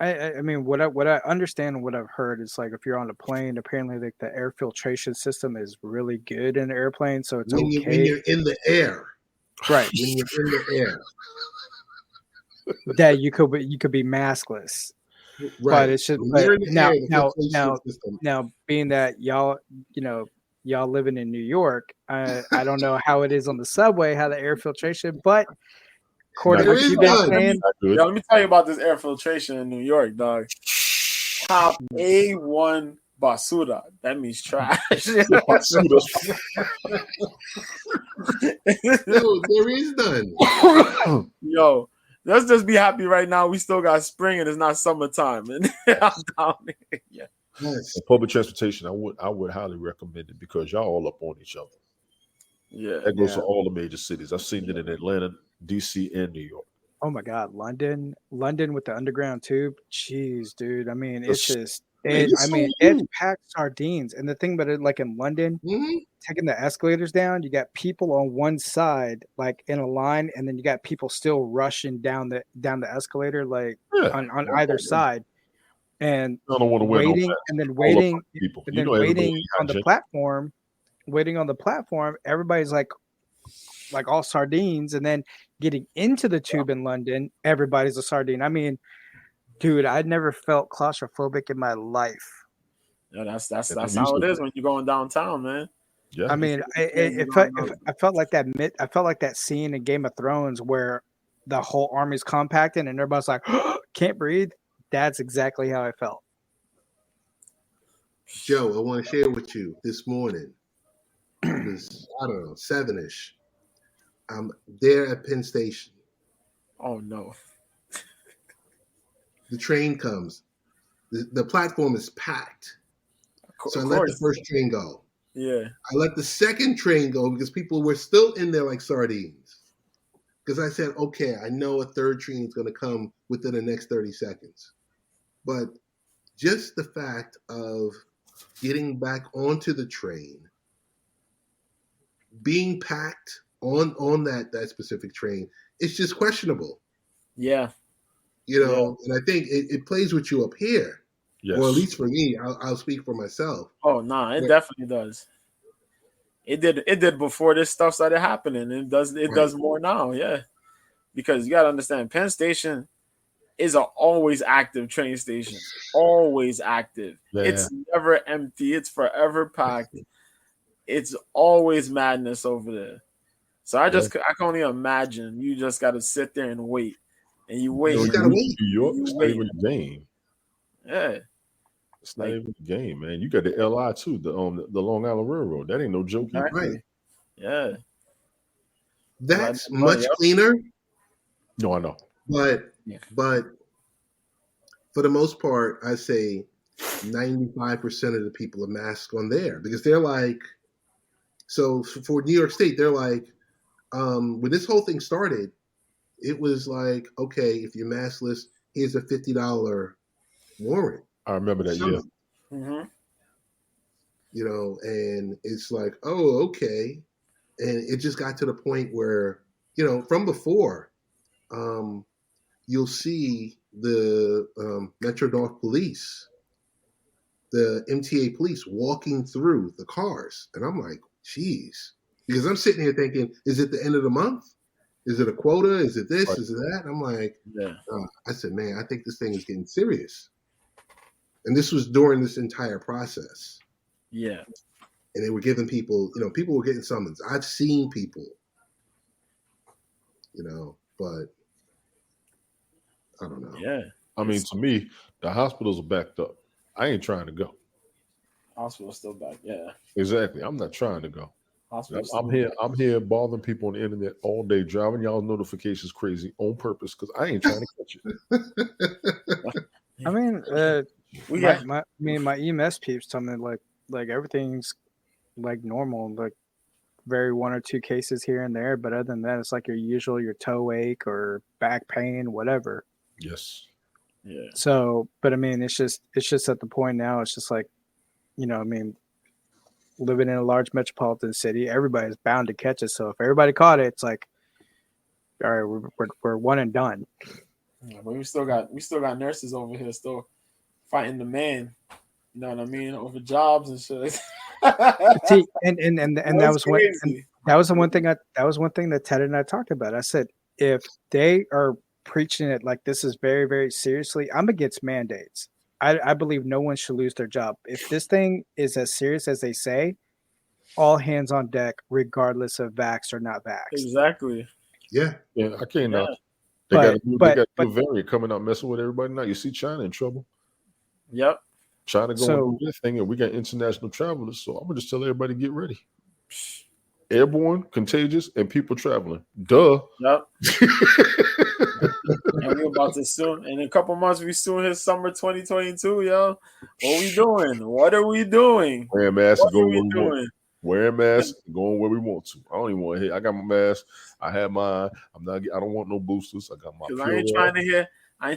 I mean what I understand and what I've heard is like if you're on a plane, apparently like the air filtration system is really good in an airplane, so it's when you're in the air. Right. When you're in the air. That you could be maskless. Right. But it's just now being that y'all living in New York, I don't know how it is on the subway, how the air filtration, but according to what you've been saying, let me tell you about this air filtration in New York, dog. Top A1 basura. That means trash. No, there is none. Yo, let's just be happy right now. We still got spring and it's not summertime. And I'm down here. Yeah. Yes. Public transportation, I would highly recommend it because y'all all up on each other. Yeah. That goes for all the major cities. I've seen it in Atlanta, DC, and New York. Oh my God, London with the underground tube. Jeez, dude. I mean, it's just it's packed sardines. And the thing about it, like in London, taking the escalators down, you got people on one side, like in a line, and then you got people still rushing down the escalator, like on either side. And I don't want to waiting on the platform. Waiting on the platform, everybody's like all sardines, and then getting into the tube in London, everybody's a sardine. I mean, dude, I'd never felt claustrophobic in my life. Yeah, that's how it is when you're going downtown, man. Yeah, I mean, I felt like that. I felt like that scene in Game of Thrones where the whole army's compacted and everybody's like, can't breathe. That's exactly how I felt. Joe, I want to share with you this morning. It was, I don't know, 7-ish. I'm there at Penn Station. Oh, no. The train comes. The platform is packed. So I let the first train go. Yeah. I let the second train go because people were still in there like sardines. Because I said, okay, I know a third train is going to come within the next 30 seconds. But just the fact of getting back onto the train, being packed on that specific train, it's just questionable. Yeah. And I think it plays with you up here. Yes. Or at least for me, I'll speak for myself. Oh, no, it definitely does. It did before this stuff started happening. It does more now, yeah. Because you got to understand, Penn Station is an always active train station. Always active. Yeah. It's never empty. It's forever packed. It's always madness over there. So I can only imagine you just got to sit there and wait. And you wait. You gotta wait. New York, it's not even a game. Yeah. It's not even a game, man. You got the LI too, the Long Island Railroad. That ain't no joke. Exactly. Right. Yeah. That's much cleaner. No, I know. But for the most part, I say 95% of the people are masked on there because they're like, so for New York State, they're like, when this whole thing started, it was like, okay, if you're maskless, here's a $50 warrant. I remember that, yeah. Mm-hmm. And it's like, oh, okay. And it just got to the point where, from before, you'll see the Metro North Police, the MTA police walking through the cars. And I'm like, geez. Because I'm sitting here thinking, is it the end of the month? Is it a quota? Is it this? Right. Is it that? And I'm like, I said, man, I think this thing is getting serious. And this was during this entire process. Yeah. And they were giving people, people were getting summons. I've seen people, but I don't know. Yeah. I mean, to me, the hospitals are backed up. I ain't trying to go. Hospital's still back. Yeah. Exactly. I'm not trying to go. I'm here. Back. I'm here bothering people on the internet all day, driving y'all notifications crazy on purpose because I ain't trying to catch it. I mean, my EMS peeps tell me like everything's like normal, like very one or two cases here and there, but other than that, it's like your toe ache or back pain, whatever. Yes. Yeah. So, but I mean, it's just at the point now. It's just like, I mean, living in a large metropolitan city, everybody's bound to catch it. So if everybody caught it, it's like, all right, we're one and done. Yeah, but we still got nurses over here still fighting the man. You know what I mean? Over jobs and shit. See, and that was one thing that Ted and I talked about. I said, if they are preaching it like this is very, very seriously, I'm against mandates. I believe no one should lose their job. If this thing is as serious as they say, all hands on deck, regardless of vax or not vax. Exactly. Yeah. I can't. Yeah. They got a new variant coming out messing with everybody now. You see China in trouble. Yep. China going to do their thing, and we got international travelers. So I'm gonna just tell everybody get ready. Airborne, contagious, and people traveling. Duh. Yep. And we're about to soon. In a couple months, we soon hit summer 2022, yo. What are we doing? Wearing masks and going where we want. Wearing masks and going where we want to. I don't even want to hit. I got my mask. I have mine. I don't want no boosters. I got my. I ain't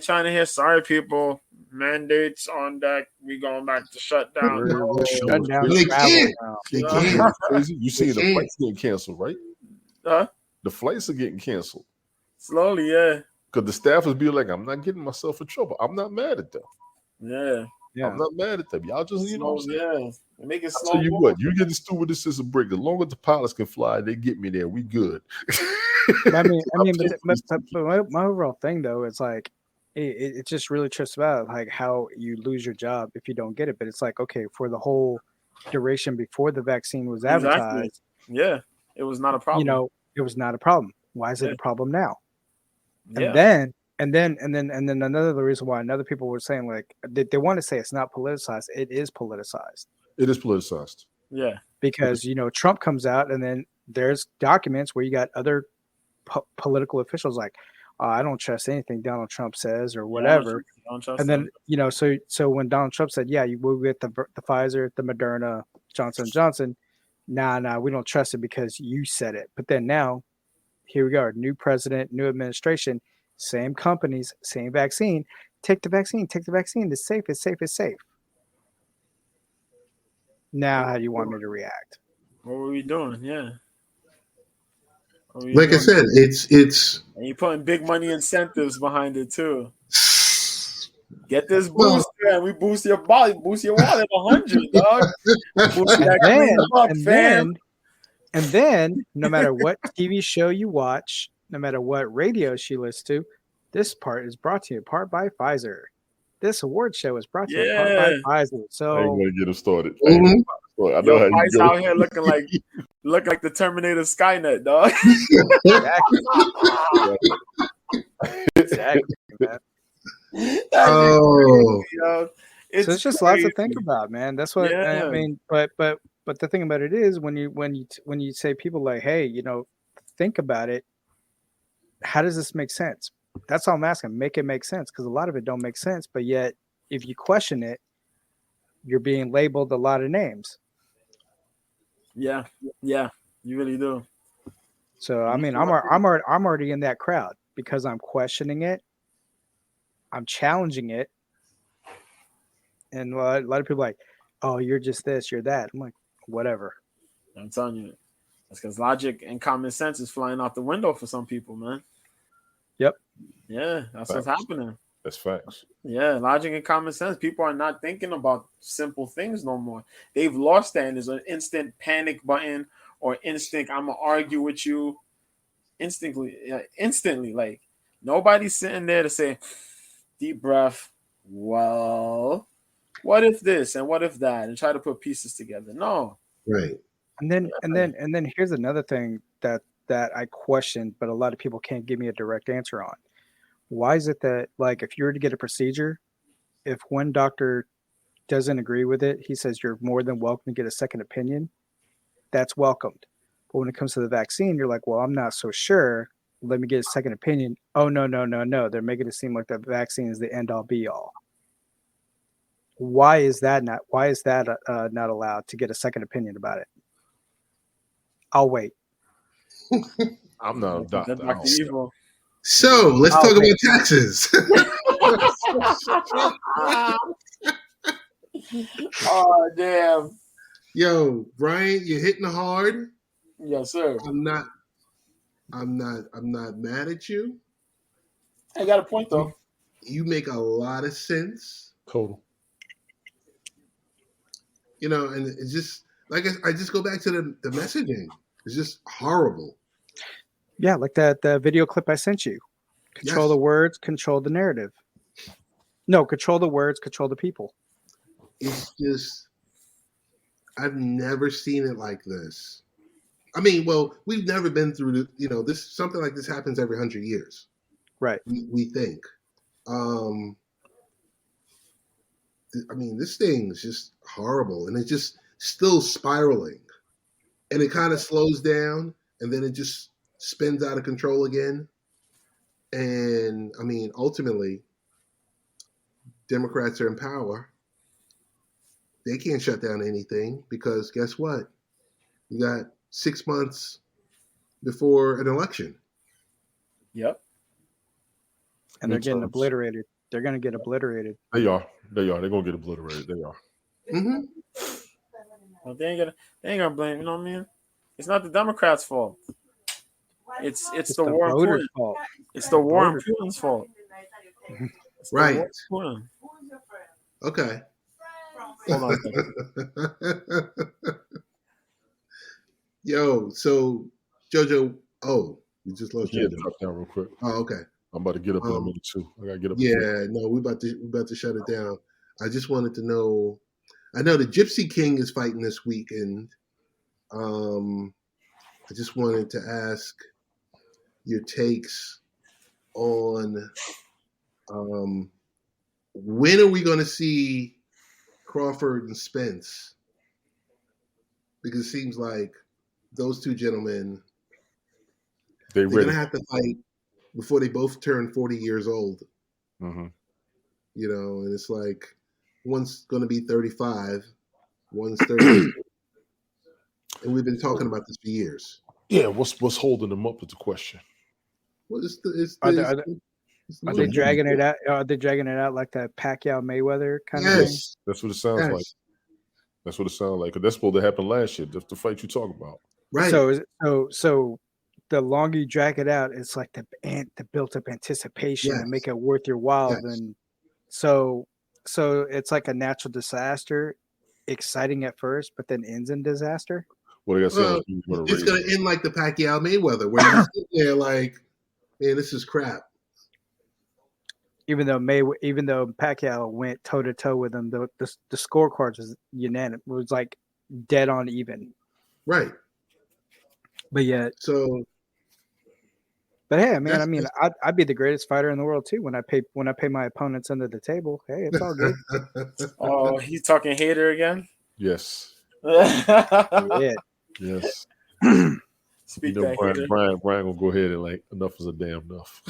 trying to hear. Sorry, people. Mandates on deck. We going back to shut down. Shut down. They can't. Crazy. You see the flights getting canceled, right? The flights are getting canceled. Slowly, yeah. Because the staffers be like, I'm not getting myself in trouble. I'm not mad at them. Yeah. I'm not mad at them. Y'all just, make it slow. I'll tell you what, you get the stewardess as a break. As long as the pilots can fly, they get me there. We good. I mean, but my overall thing though is like, it just really trips about like how you lose your job if you don't get it. But it's like, okay, for the whole duration before the vaccine was advertised, yeah, it was not a problem. It was not a problem. Why is it a problem now? Yeah. And then another reason why another people were saying like they want to say it's not politicized. It is politicized. It is politicized. Yeah. Because Trump comes out and then there's documents where you got other political officials like, I don't trust anything Donald Trump says or whatever. And then so when Donald Trump said, yeah, you will get the Pfizer, the Moderna, Johnson & Johnson. Nah, we don't trust it because you said it. But then now, here we go, new president, new administration, same companies, same vaccine. Take the vaccine. It's safe. It's safe. Now, how do you want me to react? What were we doing? Yeah. Like I said, it's and you're putting big money incentives behind it too. Get this boost, man. We boost your wallet 100, dog. And then, no matter what TV show you watch, no matter what radio she listens to, this part is brought to you part by Pfizer. This award show is brought to you part by Pfizer. So I ain't gonna get them started. I know how you go. Out here looking like the Terminator Skynet, dog. Exactly. Man. So it's just lots to think about, man. That's what I mean. But the thing about it is when you say people like, hey, think about it. How does this make sense? That's all I'm asking. Make it make sense, because a lot of it don't make sense. But yet, if you question it, you're being labeled a lot of names. Yeah, you really do. So I mean, I'm already in that crowd because I'm questioning it, I'm challenging it, and a lot of people are like, oh, you're just this, you're that. I'm like, whatever. I'm telling you, that's because logic and common sense is flying out the window for some people, man. Yep. Yeah, that's what's happening. That's facts. Yeah, logic and common sense. People are not thinking about simple things no more. They've lost that, and there's an instant panic button or instinct, I'm gonna argue with you instantly. Like, nobody's sitting there to say, deep breath, well, what if this and what if that, and try to put pieces together. No. Right. And then here's another thing that I questioned, but a lot of people can't give me a direct answer on. Why is it that, like, if you were to get a procedure, if one doctor doesn't agree with it, he says you're more than welcome to get a second opinion. That's welcomed. But when it comes to the vaccine, you're like, well, I'm not so sure. Let me get a second opinion. Oh, no. They're making it seem like the vaccine is the end all be all. Why is that not allowed to get a second opinion about it? I'll wait. I'm not a doctor. So let's talk about taxes. Oh, damn. Yo, Brian, you're hitting hard. Yes, sir. I'm not mad at you. I got a point though. You make a lot of sense. Total. You know, and it's just like I just go back to the messaging. It's just horrible. Yeah, like that video clip I sent you. Control the words, control the narrative. No, control the words, control the people. It's just, I've never seen it like this. I mean, well, we've never been through this. Something like this happens every 100 years, right? We think. I mean, this thing is just horrible, and it's just still spiraling, and it kind of slows down, and then it just spins out of control again. And I mean, ultimately, Democrats are in power. They can't shut down anything because guess what? You got 6 months before an election. Yep. And they're getting obliterated. They're going to get obliterated. They are. They're going to get obliterated. They are. Mm-hmm. Well, they ain't gonna blame. You know what I mean? It's not the Democrats' fault. It's the war voters' fault. It's the war on Putin's fault. Right. Okay. Hold on. Yo, so JoJo. Oh, we just lost JoJo. Drop down real quick. Oh, okay. I'm about to get up in a minute too. I gotta get up. Yeah, no, we're about to shut it down. I just wanted to know. I know the Gypsy King is fighting this weekend. I just wanted to ask your takes on when are we going to see Crawford and Spence? Because it seems like those two gentlemen, they're going to have to fight before they both turn 40 years old. Mm-hmm. You know, and it's like one's going to be 35, one's 30. And we've been talking about this for years. Yeah, what's holding them up is the question. Well, are they dragging it out? Are they dragging it out like that Pacquiao Mayweather kind of thing? That's what it sounds like. That's what it sounds like. That's supposed to happen last year. That's the fight you talk about. Right. So the longer you drag it out, it's like the built up anticipation and make it worth your while. And so it's like a natural disaster, exciting at first, but then ends in disaster. Well, it's going to end like the Pacquiao Mayweather, where you sit there like, man, this is crap. Even though Pacquiao went toe to toe with him, the scorecards was unanimous. It was like dead on even. Right. But yet. So. But hey, man, I mean, I'd be the greatest fighter in the world too when I pay my opponents under the table. Hey, it's all good. Oh, he's talking hater again. Yes. Yeah. Yes. Speak you know, that Brian will go ahead and like enough is a damn enough.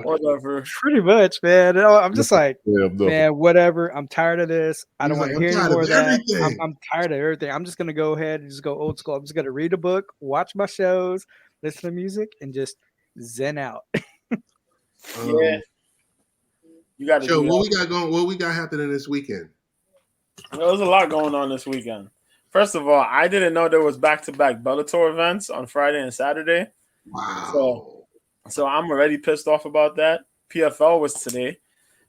Whatever. Pretty much, man. I'm just like, man, whatever. I'm tired of this. I don't want to hear any more of that. I'm tired of everything. I'm just gonna go ahead and just go old school. I'm just gonna read a book, watch my shows, listen to music, and just zen out. Yeah. You got to. Joe, what we got going? What we got happening this weekend? There's a lot going on this weekend. First of all, I didn't know there was back-to-back Bellator events on Friday and Saturday. Wow. So I'm already pissed off about that. PFL was today.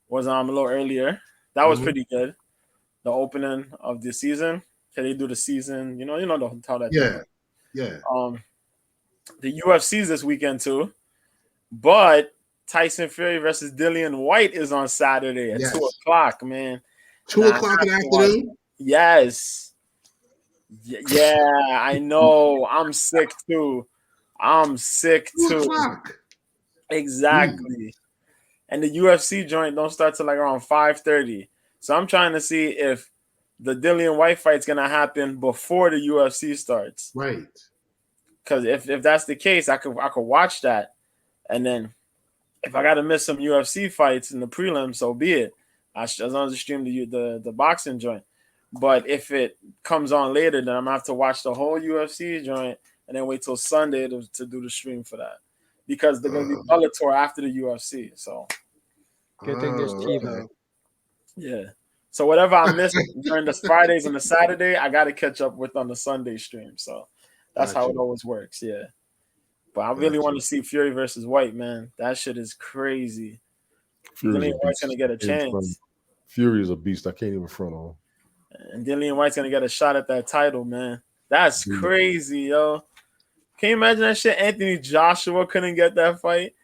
Was a little earlier. That was pretty good. The opening of the season. Can they do the season? You know how that. Yeah. The UFC's this weekend too, but Tyson Fury versus Dillian White is on Saturday at 2:00, man. 2:00 in the afternoon? Yes. Yeah, I know. I'm sick too. I'm sick 2 too. o'clock. Exactly. And the UFC joint don't start till like around 5:30. So I'm trying to see if the Dillian White fight's gonna happen before the UFC starts. Right. Because if that's the case, I could watch that, and then if I gotta miss some UFC fights in the prelim, so be it. As long as I stream the boxing joint. But if it comes on later, then I'm gonna have to watch the whole UFC joint and then wait till Sunday to do the stream for that, because they're gonna be Bellator after the UFC. So good thing there's TiVo. Okay. yeah. So whatever I missed during the Fridays and the Saturday, I got to catch up with on the Sunday stream. So that's how it always works. Yeah. But I really want to see Fury versus White, man. That shit is crazy. Dillian White's gonna get a chance. Fury is a beast. I can't even front on. And Dillian White's gonna get a shot at that title, man. That's crazy, yo. Can you imagine that shit? Anthony Joshua couldn't get that fight,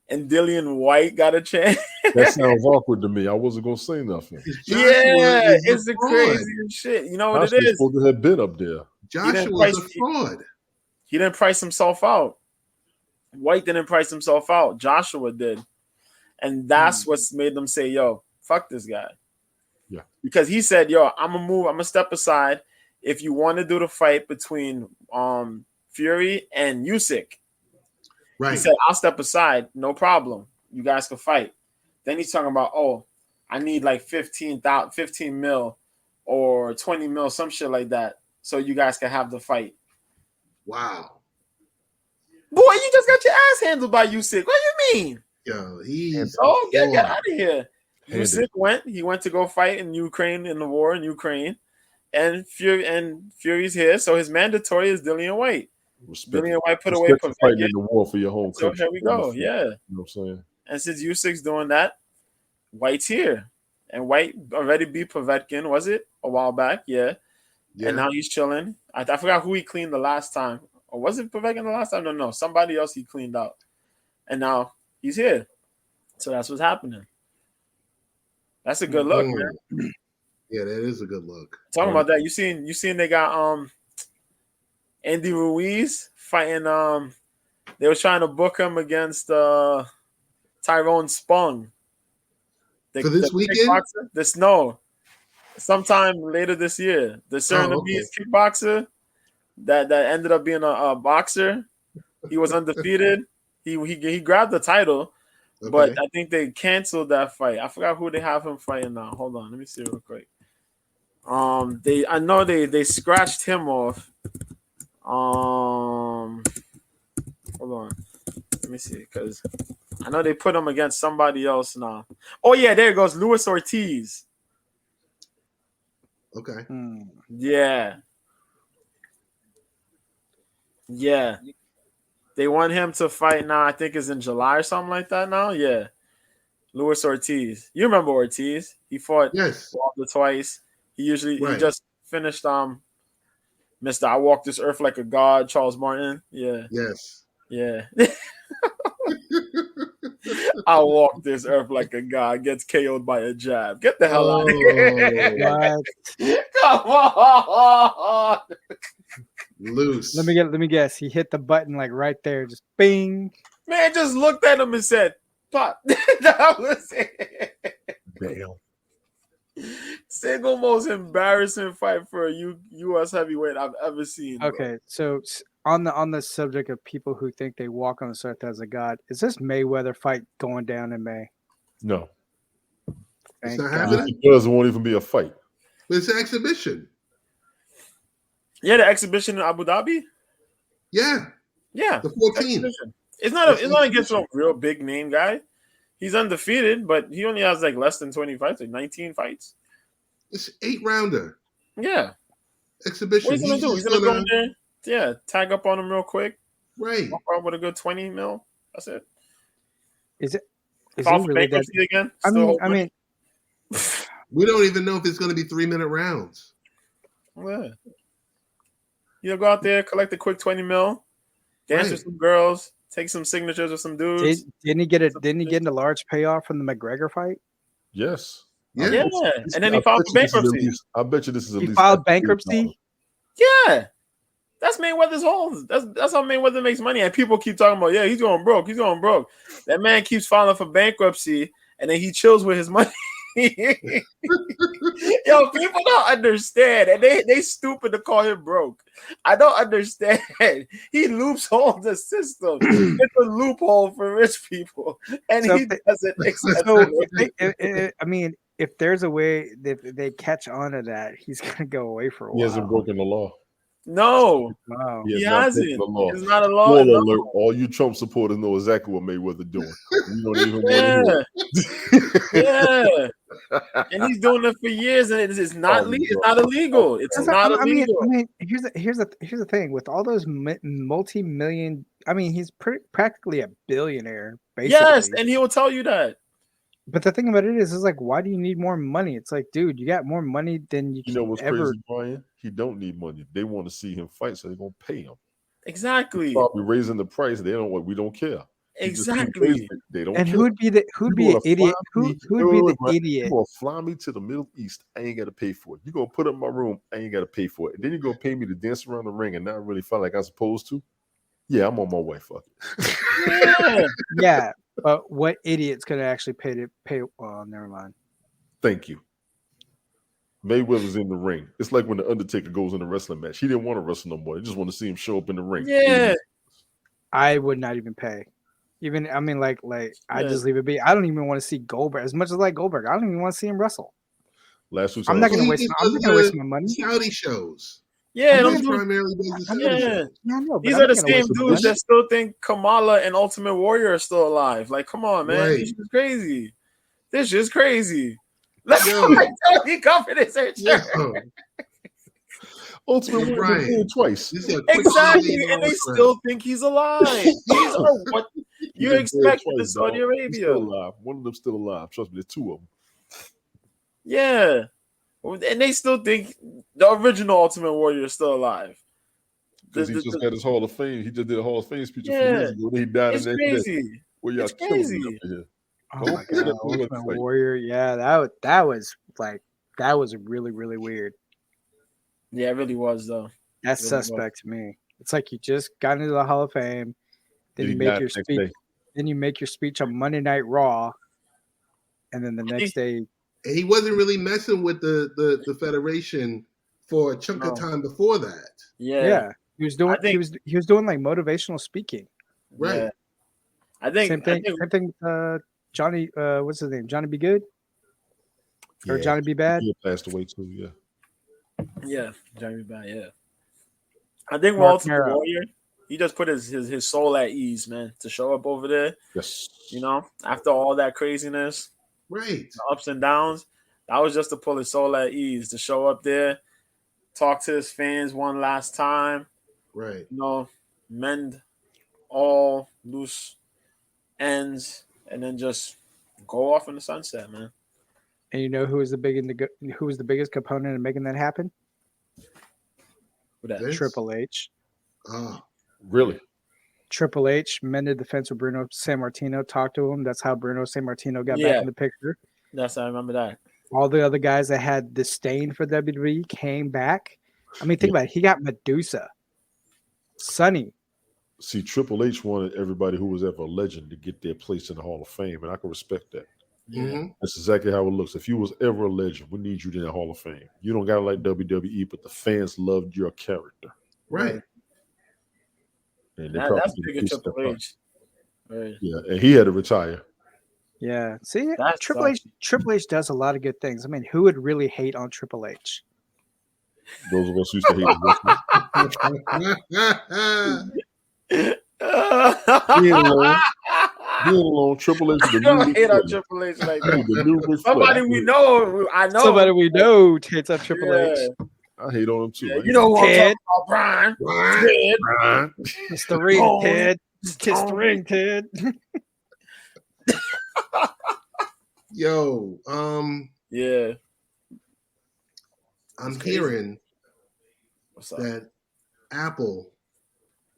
and Dillian White got a chance. That sounds awkward to me. I wasn't gonna say nothing. Yeah, it's the craziest shit. You know what it is? Supposed to have been up there. Joshua's a fraud. He didn't price himself out. White didn't price himself out. Joshua did. And that's what's made them say, yo, fuck this guy. Yeah. Because he said, yo, I'm going to step aside if you want to do the fight between Fury and Usyk. Right. He said, I'll step aside. No problem. You guys can fight. Then he's talking about, oh, I need like 15 mil or 20 mil, some shit like that, so you guys can have the fight. Wow. Boy, you just got your ass handled by Usyk. What do you mean? Yo, he's get out of here. Usyk went to go fight in Ukraine in the war in Ukraine, and Fury's here, so his mandatory is Dillian White. Dillian White put away fighting in the war for your home country. So here we go. Yeah. You know what I'm saying? And since Usyk's doing that, White's here. And White already beat Povetkin, was it? A while back, yeah. And now he's chilling. I forgot who he cleaned the last time. Or was it Povetkin the last time? No. Somebody else he cleaned out. And now he's here. So that's what's happening. That's a good look, man. Yeah, that is a good look. Talking about that, you seen they got Andy Ruiz fighting they were trying to book him against Tyrone Spong. For this weekend? Sometime later this year. The Surinamese kickboxer that ended up being a boxer. He was undefeated. He grabbed the title, but I think they canceled that fight. I forgot who they have him fighting now. Hold on, let me see real quick. I know they scratched him off. Hold on. Let me see, because I know they put him against somebody else now. Oh yeah, there it goes, Luis Ortiz. Okay. Yeah. They want him to fight now. I think it's in July or something like that now. Yeah. Luis Ortiz. You remember Ortiz? He fought Wilder twice. He just finished Mr. I Walk This Earth Like a God, Charles Martin. Yeah. Yes. Yeah. I walk this earth like a god, gets KO'd by a jab. Get the hell out of here. Come on. Loose. Let me guess. He hit the button like right there, just bing. Man just looked at him and said, "Pop." That was it. Damn. Single most embarrassing fight for a U.S. heavyweight I've ever seen. Okay, so on the subject of people who think they walk on this earth as a god, is this Mayweather fight going down in May? No. It's not happening. It won't even be a fight. It's an exhibition. Yeah, the exhibition in Abu Dhabi. Yeah. Yeah. The 14th. It's not against a real big name guy. He's undefeated, but he only has like less than 20 fights, like 19 fights. It's 8-rounder. Yeah. Exhibition. What he's gonna do? He's gonna go in there. Yeah, tag up on him real quick. Right. Walk out with a good 20 mil. That's it. Is File for bankruptcy again? I mean, we don't even know if it's going to be 3-minute rounds. Yeah. You know, go out there, collect a quick 20 mil, dance with some girls, take some signatures with some dudes. Didn't he get a large payoff from the McGregor fight? Yes. Yeah. And then he filed for bankruptcy. I bet you this is at least. He filed bankruptcy? Yeah. That's Mayweather's whole. That's how Mayweather makes money. And people keep talking about, yeah, he's going broke. He's going broke. That man keeps filing for bankruptcy, and then he chills with his money. Yo, people don't understand, and they stupid to call him broke. I don't understand. He loopholes the system. It's a loophole for rich people, and so he doesn't accept it. I mean, if there's a way that they catch on to that, he's gonna go away for a while. He hasn't broken the law. No, wow. He hasn't. It's not a law. Spoiler alert, all you Trump supporters know exactly what Mayweather doing. We don't even want to hear it. And he's doing it for years, and it's not illegal. It's not illegal. I mean, here's the thing with all those multi-million. I mean, he's practically a billionaire, basically. Yes, and he will tell you that. But the thing about it is like, why do you need more money? It's like, dude, you got more money than you can ever. You know what's crazy, Brian? He don't need money. They want to see him fight, so they're gonna pay him. Exactly. Probably raising the price. They don't. We don't care. Exactly. They don't. And care. who'd be an idiot? Who'd be the idiot? You gonna fly me to the Middle East? I ain't gotta pay for it. You gonna put up my room? I ain't gotta pay for it. And then you gonna pay me to dance around the ring and not really feel like I'm supposed to? Yeah, I'm on my way. Fuck it. Yeah. But what idiot's gonna actually pay? Well, never mind. Thank you. Mayweather's in the ring. It's like when the Undertaker goes in a wrestling match. He didn't want to wrestle no more. He just want to see him show up in the ring. Yeah. I would not even pay. Even I mean, like I just leave it be. I don't even want to see Goldberg as much as I like Goldberg. I don't even want to see him wrestle. Last week, I'm not gonna waste my money. Saudi shows. Yeah, primarily I know. These are the same dudes that still think Kamala and Ultimate Warrior are still alive. Like, come on, man, This is crazy. This is crazy. Let's he covered his shirt. Ultimate Warrior twice. Exactly, and they still think he's alive. These are what you expect in Saudi Arabia. Still alive. One of them still alive. Trust me, there's two of them. Yeah. And they still think the original Ultimate Warrior is still alive. Because he just had his Hall of Fame. He just did a Hall of Fame speech a few years ago. He died in that crazy. Well, y'all it's crazy. Oh my God, Ultimate Warrior. Yeah, that was really, really weird. Yeah, it really was though. That's suspect to me. It's like you just got into the Hall of Fame, then you make your speech. Then you make your speech on Monday Night Raw, and then the next day. And he wasn't really messing with the Federation for a chunk of time before that. Yeah. He was doing he was doing like motivational speaking. Right. Yeah. I think same thing Johnny what's his name? Johnny Be Good? Or Johnny Be Bad? He passed away too, yeah. Yeah, Johnny Be Bad, yeah. I think Ultimate Warrior, he just put his soul at ease, man, to show up over there. Yes. You know, after all that craziness. Right. The ups and downs. That was just to pull his soul at ease, to show up there, talk to his fans one last time. Right. You know, mend all loose ends, and then just go off in the sunset, man. And you know who was the biggest component in making that happen? Triple H. Oh, really? Triple H mended the fence with Bruno Sammartino, talked to him. That's how Bruno Sammartino got back in the picture. Yes, I remember that. All the other guys that had disdain for WWE came back. I mean, think about it. He got Medusa, Sonny. See, Triple H wanted everybody who was ever a legend to get their place in the Hall of Fame, and I can respect that. Mm-hmm. That's exactly how it looks. If you was ever a legend, we need you in the Hall of Fame. You don't got to like WWE, but the fans loved your character. Right. And that's big of Triple H. Right. Yeah, and he had to retire. Yeah. See, Triple H does a lot of good things. I mean, who would really hate on Triple H? Those of us used to hate him. Being alone, Triple H. I don't hate on Triple H like that. Somebody we know, I know. Somebody we know hates on Triple H. I hate on him too. Yeah, you know what I'm talking about, Brian. Kiss the ring, Ted. Kiss the ring, Ted. Yo, yeah. I'm hearing that Apple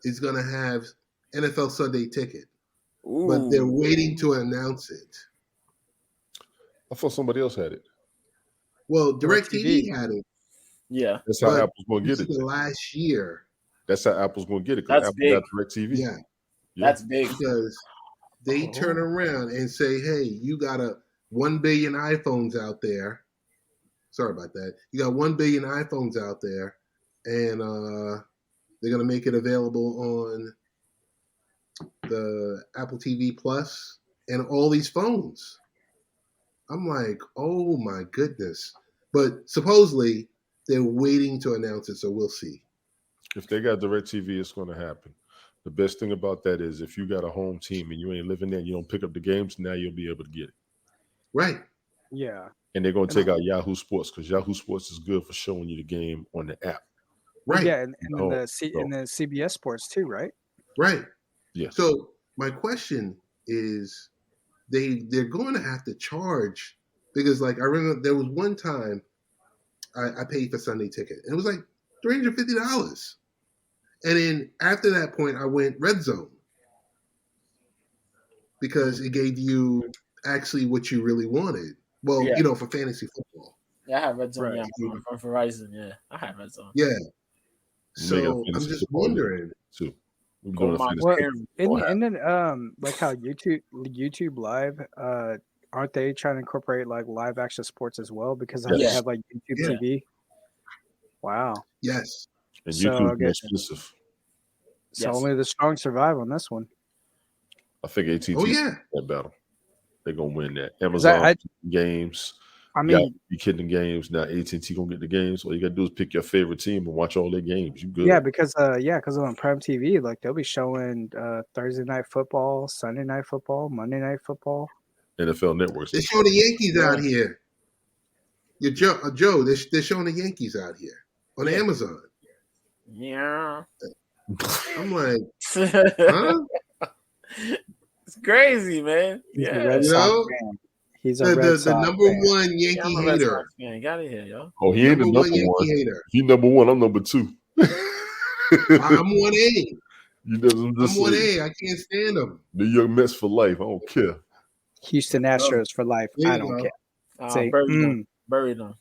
is gonna have NFL Sunday Ticket. Ooh. But they're waiting to announce it. I thought somebody else had it. Well, DirecTV had it. Yeah. That's how Apple's going to get it. The last year, That's how Apple's going to get it because Apple got DirecTV. Yeah, that's big because they turn around and say, "Hey, you got 1 billion iPhones out there. Sorry about that. You got 1 billion iPhones out there, and they're going to make it available on the Apple TV Plus and all these phones." I'm like, oh my goodness. But supposedly they're waiting to announce it, so we'll see. If they got DirecTV, it's going to happen. The best thing about that is if you got a home team and you ain't living there and you don't pick up the games, now you'll be able to get it. Right. Yeah. And they're going to take out Yahoo Sports because Yahoo Sports is good for showing you the game on the app. Right. Yeah, and then the CBS Sports too, right? Right. Yeah. So my question is, they're going to have to charge, because like I remember there was one time I paid for Sunday Ticket and it was like $350, and then after that point I went Red Zone because it gave you actually what you really wanted. Well, for fantasy football. Yeah, I have Red Zone. Right. Yeah, from Verizon. Yeah, I have Red Zone. Yeah. So I'm just wondering too. And then like how YouTube Live, aren't they trying to incorporate like live action sports as well because they have like YouTube TV? Wow. Yes. And YouTube is exclusive. So only the strong survive on this one. I think AT&T that battle. They're gonna win that. Amazon games. I mean, you kidding games now? AT&T gonna get the games. All you gotta do is pick your favorite team and watch all their games. You good? Yeah, because on Prime TV, like they'll be showing Thursday night football, Sunday night football, Monday night football. NFL networks. They're showing the Yankees out here. Joe, they're showing the Yankees out here on Amazon. Yeah. I'm like, huh? It's crazy, man. He's a the number one Yankee hater. Yeah, get out of here, yo. Oh, he ain't the number one. Hater. He number one. I'm number 2. I'm 1A. I'm 1A. I can't stand him. New York Mets for life. I don't care. Houston Astros for life. I don't care. Say, bury them.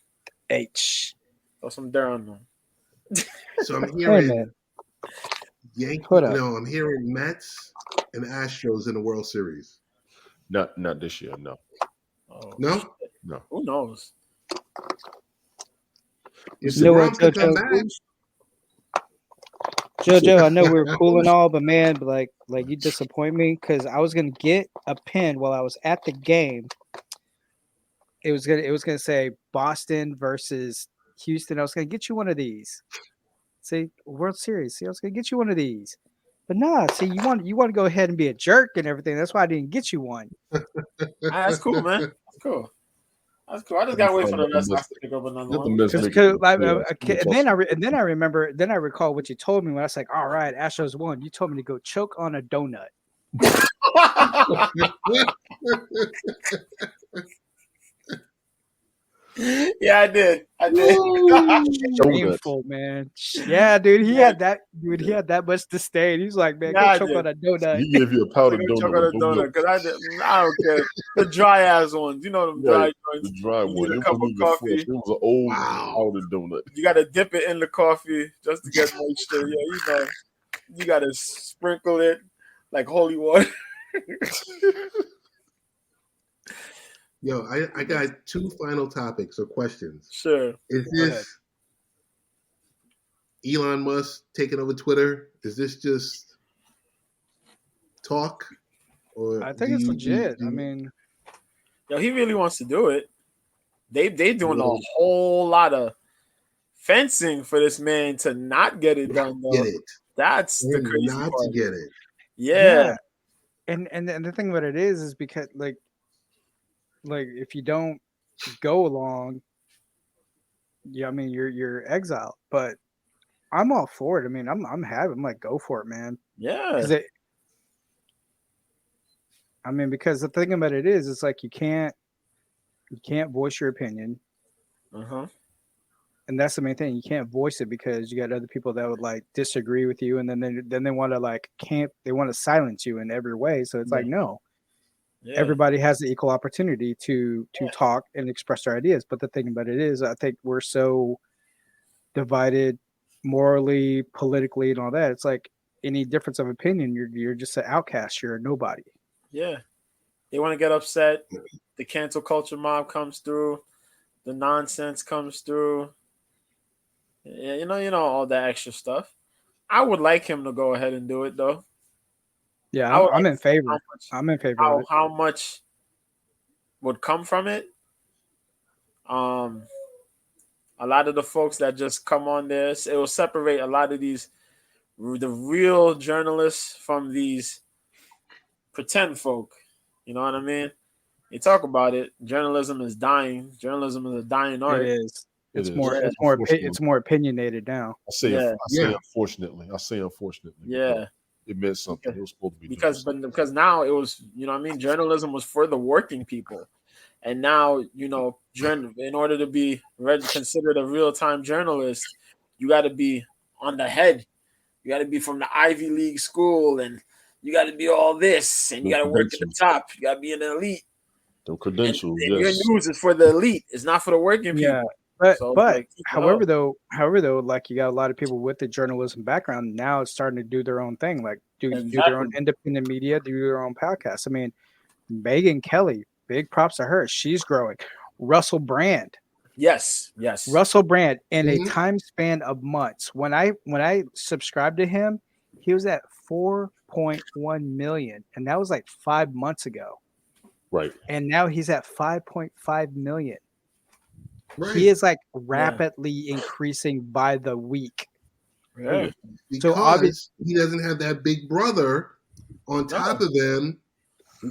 H. Throw some dirt on them. So I'm hearing I'm hearing Mets and Astros in the World Series. Not this year, no. Oh, no? No. Who knows? If DeGrom could come back. JoJo, I know we were cool and all, but man, like you disappoint me because I was gonna get a pin while I was at the game. It was gonna say Boston versus Houston. I was gonna get you one of these. See, World Series. See, I was gonna get you one of these. But nah, see, you want to go ahead and be a jerk and everything. That's why I didn't get you one. That's cool, man. That's cool. I just gotta wait for the rest to pick up another one. And then I remember. Then I recall what you told me when I was like, "All right, Astros won." You told me to go choke on a donut. Yeah, I did. Shameful, man. Yeah, dude. He had that. Dude, he had that much disdain. He's like, man, go choke on a donut. He gave you a powdered donut. Choke on a donut because I don't care. The dry ass ones, you know them dry joints. The dry one. A cup of coffee. It was an old powdered donut. You got to dip it in the coffee just to get moisture. Yeah, you know. You got to sprinkle it like holy water. Yo, I got 2 final topics or questions. Sure. Is this Elon Musk taking over Twitter? Is this just talk? Or I think it's legit. I mean, yo, he really wants to do it. They doing a whole lot of fencing for this man to not get it done. Though. Get it. That's the crazy not part. To get it. Yeah. And the thing about it is because like if you don't go along, I mean you're exiled. But I'm all for it. I mean, I'm happy. I'm like, go for it, man. Yeah. Because the thing about it is, it's like you can't voice your opinion. And that's the main thing. You can't voice it because you got other people that would like disagree with you, and then they want to they want to silence you in every way. So it's like, no. Yeah. Everybody has the equal opportunity to talk and express their ideas. But the thing about it is, I think we're so divided morally, politically, and all that. It's like any difference of opinion, you're just an outcast. You're a nobody. Yeah. They want to get upset. The cancel culture mob comes through. The nonsense comes through. Yeah, you know all that extra stuff. I would like him to go ahead and do it, though. Yeah, I'm in favor. I'm in favor of it. How much would come from it? A lot of the folks that just come on this, it will separate a lot of the real journalists from these pretend folk. You know what I mean? You talk about it. Journalism is dying. Journalism is a dying art. It is. It's more opinionated now. I say unfortunately. Yeah. It meant something. It was supposed to be because now it was, you know what I mean? Journalism was for the working people. And now, you know, in order to be considered a real-time journalist, you got to be on the head. You got to be from the Ivy League school, and you got to be all this, and you got to work at the top. You got to be an elite. The credentials, and your news is for the elite. It's not for the working people. Yeah. But however though, like you got a lot of people with the journalism background now starting to do their own thing, like do their own independent media, do their own podcasts. I mean, Megyn Kelly, big props to her. She's growing. Russell Brand. Yes. Russell Brand in a time span of months. When I subscribed to him, he was at 4.1 million, and that was like 5 months ago. Right. And now he's at 5.5 million. Right. He is like rapidly increasing by the week. Yeah. Because so obviously he doesn't have that big brother on top of them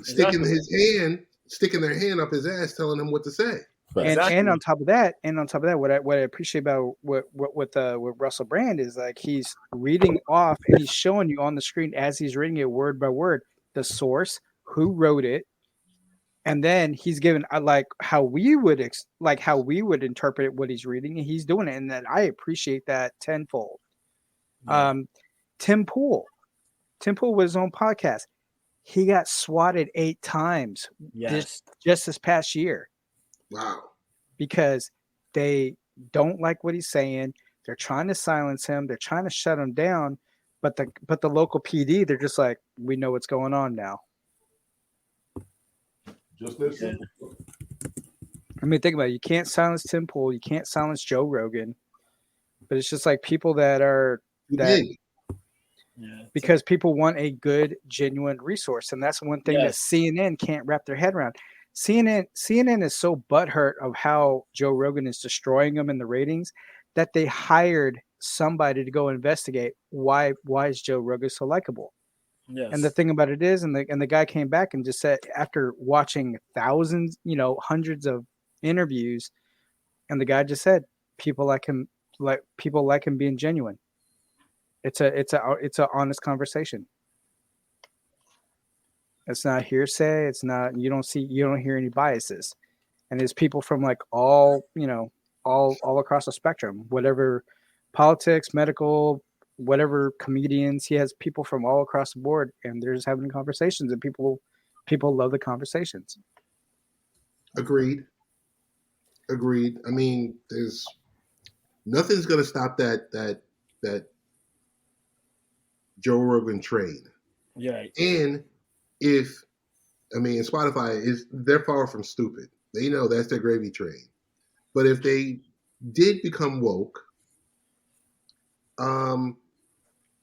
sticking their hand up his ass, telling him what to say. And on top of that, what I appreciate about what Russell Brand is like he's reading off and he's showing you on the screen as he's reading it word by word the source, who wrote it, and then he's given like how we would interpret what he's reading, and he's doing it, and that I appreciate that tenfold. Yeah. Tim Pool with his own podcast, he got swatted 8 times just this past year. Wow. Because they don't like what he's saying. They're trying to silence him. They're trying to shut him down. But the local PD, they're just like, we know what's going on now. Just listen. I mean, think about it. You can't silence Tim Pool. You can't silence Joe Rogan. But it's just like people that are because people want a good, genuine resource. And that's one thing that CNN can't wrap their head around. CNN is so butthurt of how Joe Rogan is destroying them in the ratings that they hired somebody to go investigate why is Joe Rogan so likable. Yes. And the thing about it is, and the guy came back and just said, after watching thousands, hundreds of interviews, and the guy just said, people like him being genuine. It's a honest conversation. It's not hearsay. It's not, you don't hear any biases. And there's people from like all across the spectrum, whatever politics, medical, whatever comedians. He has people from all across the board, and they're just having conversations, and people love the conversations. Agreed. I mean, there's nothing's going to stop that Joe Rogan train. Yeah. And Spotify they're far from stupid. They know that's their gravy train. But if they did become woke,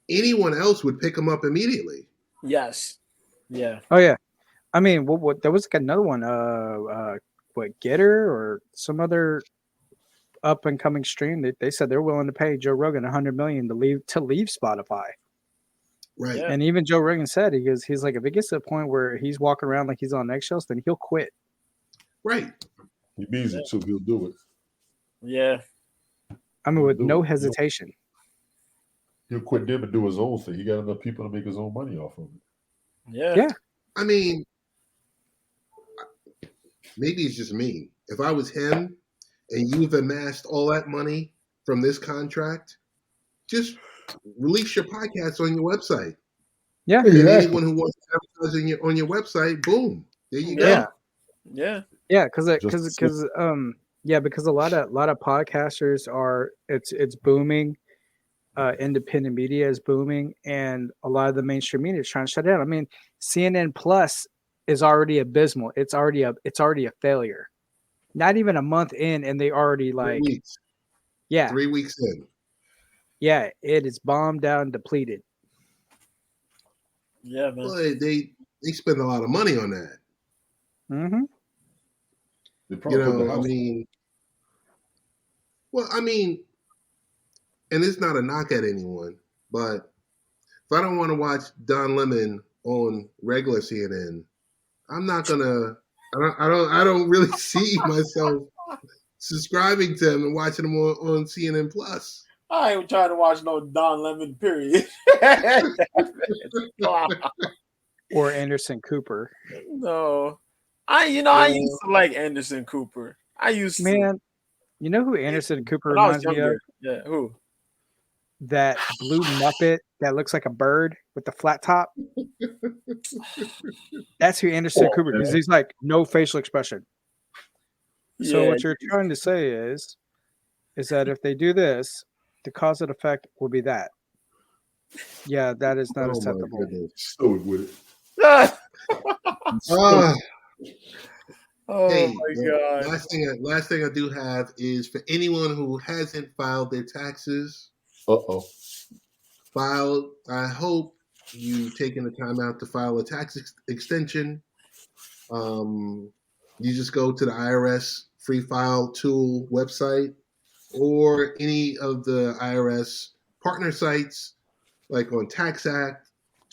anyone else would pick them up immediately. Yes. Yeah. Oh yeah. I mean, what there was like another one, Getter or some other up and coming stream. They said they're willing to pay Joe Rogan $100 million to leave Spotify. Right. And even Joe Rogan said, he's like, if it gets to the point where he's walking around like he's on eggshells, then he'll quit. Right. He means it, so he'll do it. Yeah. I mean, with no hesitation. He'll quit them and do his own thing. He got enough people to make his own money off of it. Yeah. Yeah. I mean, maybe it's just me. If I was him and you've amassed all that money from this contract, just release your podcast on your website. Yeah. And anyone who wants to advertise on your website, boom, there you go. Yeah. Yeah, because a lot of podcasters it's booming, independent media is booming, and a lot of the mainstream media is trying to shut it down. I mean, CNN Plus is already abysmal. It's already a failure. Not even a month in, and they already 3 weeks. Yeah, 3 weeks in. Yeah, it is bombed out and depleted. Yeah, man. Well, they spend a lot of money on that. Mm-hmm. I mean, and it's not a knock at anyone, but if I don't want to watch Don Lemon on regular CNN, I'm not gonna. I don't really see myself subscribing to him and watching him on CNN Plus. I ain't trying to watch no Don Lemon, period. Or Anderson Cooper. No. I used to like Anderson Cooper. Man, you know who Anderson Cooper when reminds me of? Yeah, who? That blue Muppet that looks like a bird with the flat top. That's who Anderson Cooper is. He's like no facial expression. So what you're trying to say is that if they do this, the cause and effect will be that. Yeah, that is not acceptable. So with it. Hey, my God. Last thing I do have is for anyone who hasn't filed their taxes. I hope you've taken the time out to file a tax extension. You just go to the IRS Free File Tool website or any of the IRS partner sites like on TaxAct,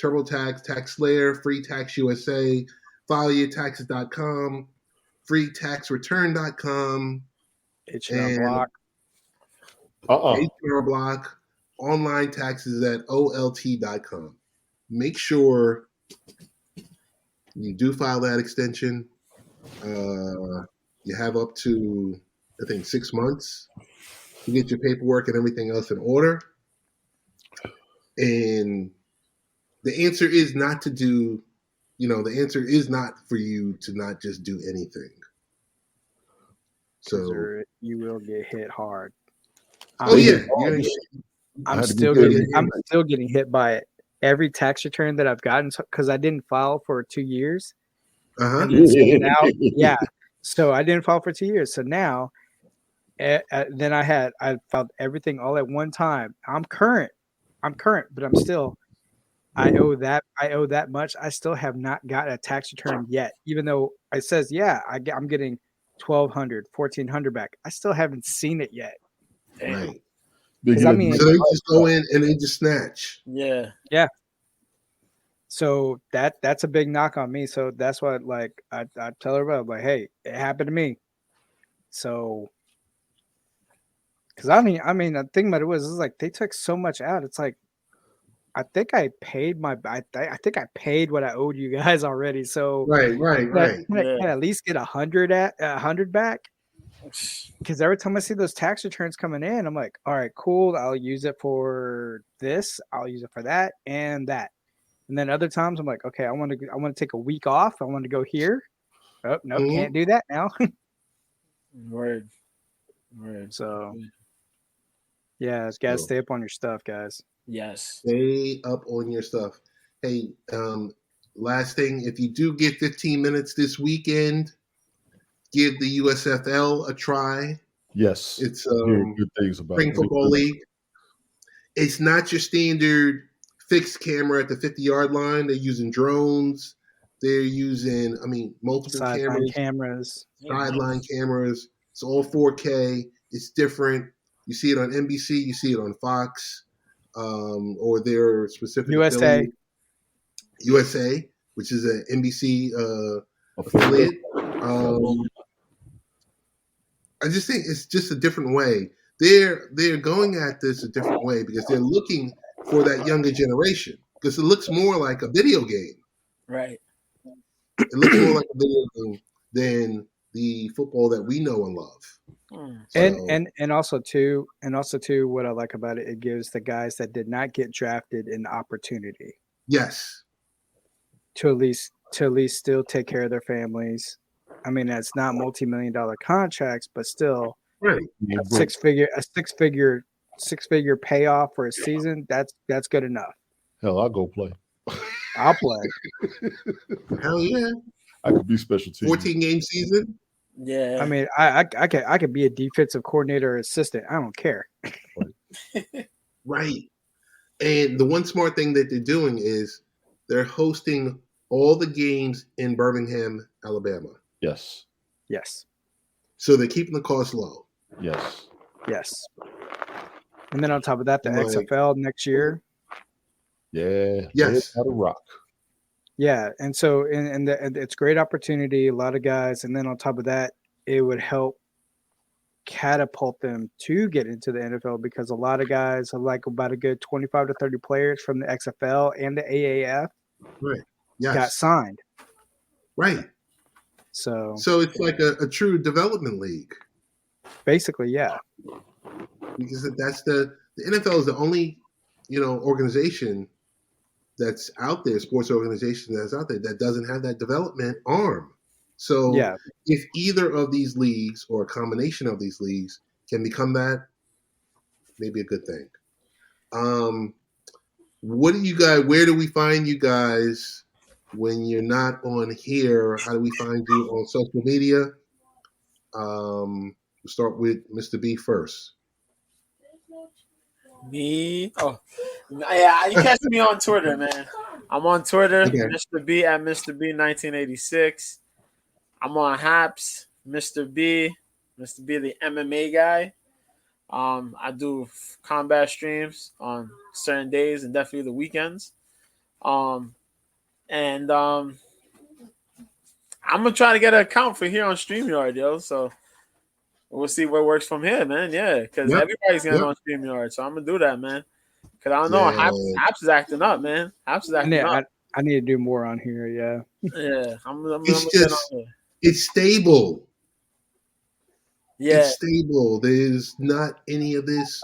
TurboTax, TaxSlayer, Free Tax USA, FileYourTaxes.com, FreeTaxReturn.com, H&R Block. H&R Block, online taxes at OLT.com. Make sure you do file that extension. You have up to, I think, 6 months to get your paperwork and everything else in order. And the answer is not to do, the answer is not for you to not just do anything. So you will get hit hard. I'm still getting hit by it. Every tax return that I've gotten, because I didn't file for 2 years. Uh-huh. So I didn't file for 2 years. So now, then I filed everything all at one time. I'm current, but I'm still. I owe that much. I still have not got a tax return yet, even though it says, I'm getting $1,200, $1,400 back. I still haven't seen it yet. Right. So they just go in and they just snatch. Yeah. Yeah. So that's a big knock on me. So that's what I tell everybody, like, hey, it happened to me. So, because I mean, the thing about it was like they took so much out. It's like I think I paid what I owed you guys already. So right. Can I at least get 100 back? Because every time I see those tax returns coming in, I'm like, all right, cool. I'll use it for this. I'll use it for that and that. And then other times I'm like, okay, I want to take a week off. I want to go here. Oh no, can't do that now. Right. So yeah, guys, stay up on your stuff, guys. Yes. Stay up on your stuff. Hey, last thing, if you do get 15 minutes this weekend, give the USFL a try. Yes. It's good things about Spring Football League. It's not your standard fixed camera at the 50-yard line. They're using drones. They're using, multiple cameras. Sideline cameras. It's all 4K. It's different. You see it on NBC. You see it on Fox. Or their specific USA, which is an NBC affiliate. I just think it's just a different way. They're going at this a different way because they're looking for that younger generation because it looks more like a video game. Right. It looks more like a video game than the football that we know and love. And also too, what I like about it, it gives the guys that did not get drafted an opportunity. Yes. To at least still take care of their families. I mean, that's not multi-million-dollar contracts, but still, right. A six-figure six-figure payoff for a season, that's good enough. Hell, I'll go play. I'll play. Hell yeah. I could be special team. 14-game season. Yeah. I mean, I could be a defensive coordinator or assistant. I don't care. Right. And the one smart thing that they're doing is they're hosting all the games in Birmingham, Alabama. Yes. Yes. So they're keeping the cost low. Yes. Yes. And then on top of that, the XFL next year. Yeah. Yes. Out of rock. Yeah. And so, and it's a great opportunity, a lot of guys. And then on top of that, it would help catapult them to get into the NFL because a lot of guys are like about a good 25 to 30 players from the XFL and the AAF got signed. Right. So it's like a true development league. Basically, yeah. Because that's the NFL is the only, organization that's out there, sports organization that's out there that doesn't have that development arm. So if either of these leagues or a combination of these leagues can become that, maybe a good thing. What do you guys? Where do we find you guys when you're not on here? How do we find you on social media? We'll start with Mr. B first. Me? Oh, yeah. You catch me on Twitter, man. I'm on Twitter, Mr. B at Mr. B 1986. I'm on Haps, Mr. B the MMA guy. I do combat streams on certain days and definitely the weekends. I'm gonna try to get an account for here on StreamYard, yo. So we'll see what works from here, man. Yeah, because everybody's going on StreamYard, so I'm gonna do that, man. Because I don't know, Haps is acting up, man. Haps is acting up. I need to do more on here, yeah. Yeah, I'm gonna get on here. It's stable. Yeah. It's stable. There's not any of this,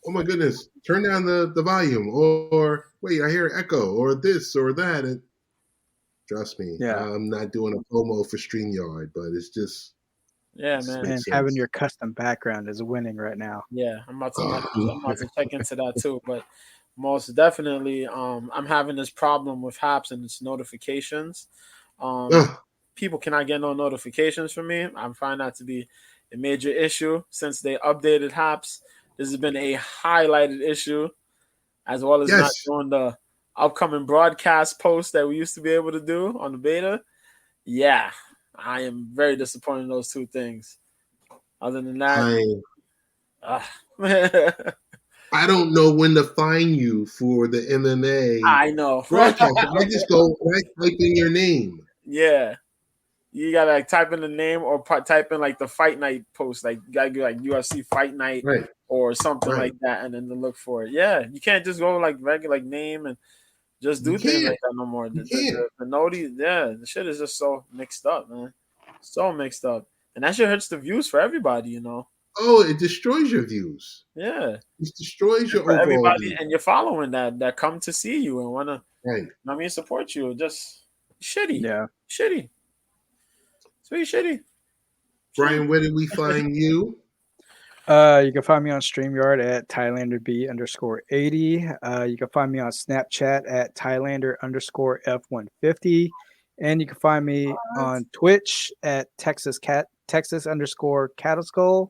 oh my goodness, turn down the volume, or wait, I hear echo, or this or that. And trust me, I'm not doing a promo for StreamYard, but it's just man. And having your custom background is winning right now. Yeah, I'm about to check into that too. But most definitely, I'm having this problem with Haps and its notifications. People cannot get no notifications from me. I'm finding that to be a major issue since they updated Haps. This has been a highlighted issue, as well as not doing the upcoming broadcast posts that we used to be able to do on the beta. Yeah, I am very disappointed in those two things. Other than that, I don't know when to find you for the MMA. I know. Broadcast. I just go type in your name. Yeah. You gotta type in the name or type in like the fight night post, like you gotta do like UFC fight night or something like that, and then to look for it. Yeah, you can't just go like regular name and just do things like that no more. The notice, the shit is just so mixed up, man. So mixed up, and that shit hurts the views for everybody, you know. Oh, it destroys your views. Yeah, it destroys your overall everybody, views. And you're following that come to see you and wanna, support you. Just shitty, shitty. Sweet shitty. Brian, where did we find you? You can find me on StreamYard at ThailanderB_80. You can find me on Snapchat at Thailander_F150. And you can find me on Twitch at Texas_CattleSkull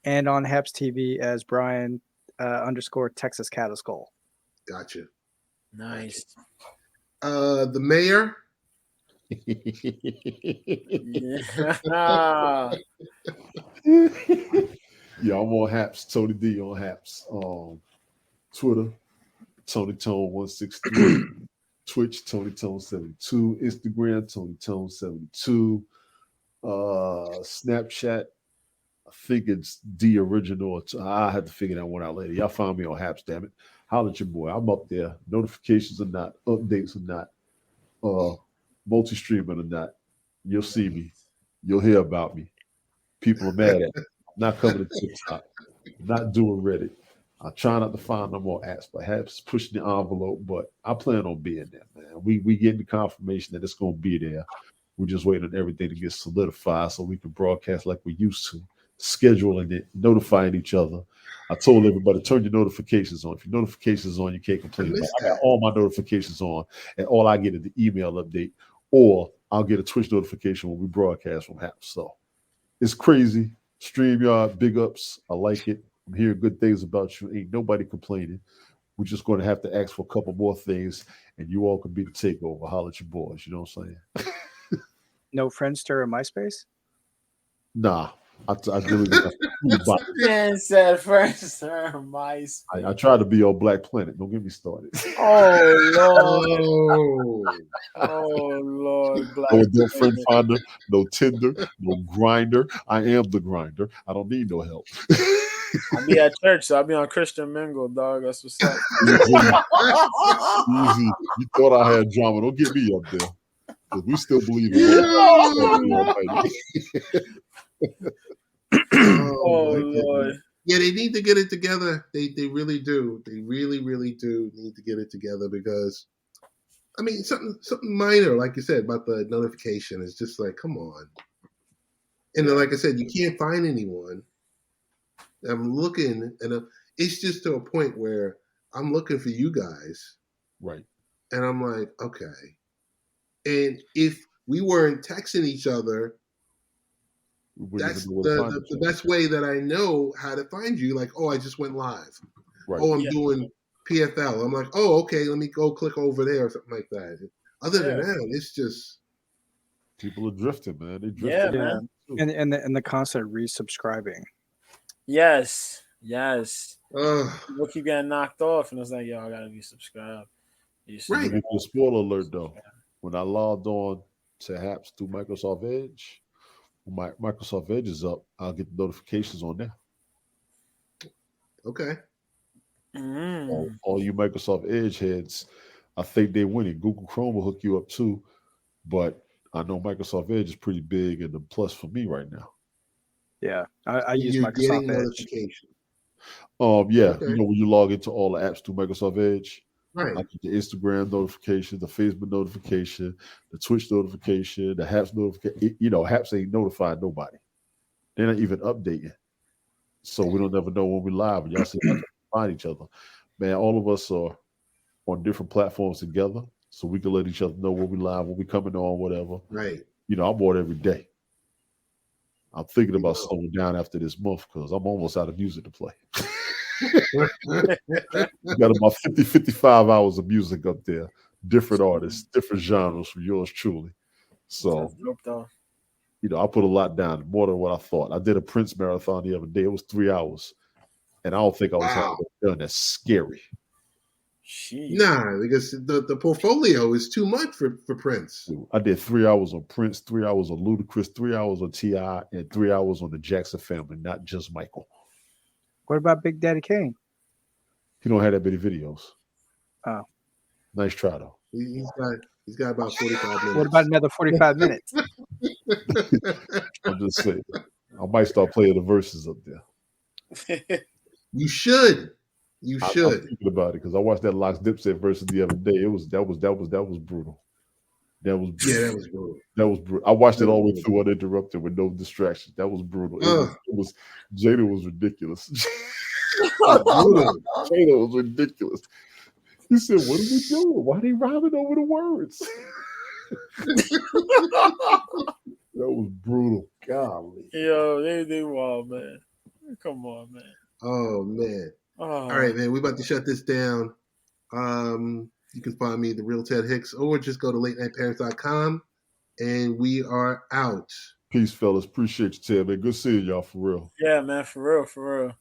and on Haps TV as Brian _Texas CattleSkull. Gotcha. Nice. The mayor. Yeah, I'm on Haps. Tony D on Haps. Twitter, Tony Tone 163. Twitch, Tony Tone 72. Instagram, Tony Tone 72. Snapchat, I think it's the original. I had to figure that one out later. Y'all find me on Haps, damn it. Holler at your boy. I'm up there. Notifications or not, updates or not, multi-streaming or not. You'll see me. You'll hear about me. People are mad at me. I'm not coming to TikTok. I'm not doing Reddit. I try not to find no more apps, but Haps pushing the envelope. But I plan on being there, man. We getting the confirmation that it's going to be there. We're just waiting on everything to get solidified so we can broadcast like we used to scheduling it, notifying each other. I told everybody, turn your notifications on. If your notifications on, you can't complain about it. I got all my notifications on, and all I get is the email update, or I'll get a Twitch notification when we broadcast from Haps. So it's crazy. StreamYard, big ups. I like it. I'm hearing good things about you. Ain't nobody complaining. We're just going to have to ask for a couple more things, and you all can be the takeover. Holler at your boys. You know what I'm saying? No Friendster or MySpace? Nah, I deleted my Man said Friendster, MySpace. I tried to be on Black Planet. Don't get me started. Oh Lord, No Friend Finder, no Tinder, no Grinder. I am the grinder. I don't need no help. I'll be at church, so I'll be on Christian Mingle, dog. That's what's up. Easy. You thought I had drama. Don't get me up there. Because we still believe in Oh Lord. Yeah, they need to get it together. They really do. They really do need to get it together because, I mean, something minor, like you said, about the notification is just like, come on. And then, like I said, you can't find anyone. I'm looking, and it's just to a point where I'm looking for you guys. Right. And I'm like, okay. And if we weren't texting each other, that's the best way that I know how to find you. Like, oh, I just went live. Right. Oh, I'm doing PFL. I'm like, oh, okay, let me go click over there or something like that. Other than that, it's just people are drifting, man. They drifting. Yeah, man. And the constant resubscribing. Yes. People keep getting knocked off, and it's like, yo, I gotta be subscribed. Right. A spoiler alert though. When I logged on to Haps through Microsoft Edge, when my Microsoft Edge is up, I'll get the notifications on there. Okay. All you Microsoft Edge heads, I think they're winning. Google Chrome will hook you up too, but I know Microsoft Edge is pretty big and the plus for me right now. Yeah, I use Microsoft Edge. Yeah, okay. You know when you log into all the apps through Microsoft Edge, right? I get the Instagram notification, the Facebook notification, the Twitch notification, the Haps notification. You know, Haps ain't notifying nobody. They're not even updating, so we don't ever know when we live. And y'all see how to find each other, man. All of us are on different platforms together, so we can let each other know when we live, when we coming on, whatever. Right. You know, I'm on every day. I'm thinking about slowing down after this month because I'm almost out of music to play. Got about 50, 55 hours of music up there. Different artists, different genres from yours truly. So, you know, I put a lot down, more than what I thought. I did a Prince marathon the other day. It was 3 hours. And I don't think I was having it done. That's scary. Jeez. Nah, because the portfolio is too much for Prince. I did 3 hours on Prince, 3 hours on Ludacris, 3 hours on T.I., and 3 hours on the Jackson family, not just Michael. What about Big Daddy Kane? He don't have that many videos. Oh. Nice try, though. He's got about 45 minutes. What about another 45 minutes? I'm just saying. I might start playing the verses up there. You should. I'm thinking about it because I watched that Locks Dipset versus the other day. That was brutal. That was brutal. That was brutal. I watched it all the way through uninterrupted with no distractions. That was brutal. Jada was ridiculous. Jada was ridiculous. He said, "What are we doing? Why are they rhyming over the words?" That was brutal. Golly. Yo, they wild, man. Come on, man. Oh man. All right, man. We're about to shut this down. You can find me, The Real Ted Hicks, or just go to latenightparents.com, and we are out. Peace, fellas. Appreciate you, Ted, man. Good seeing y'all for real. Yeah, man. For real.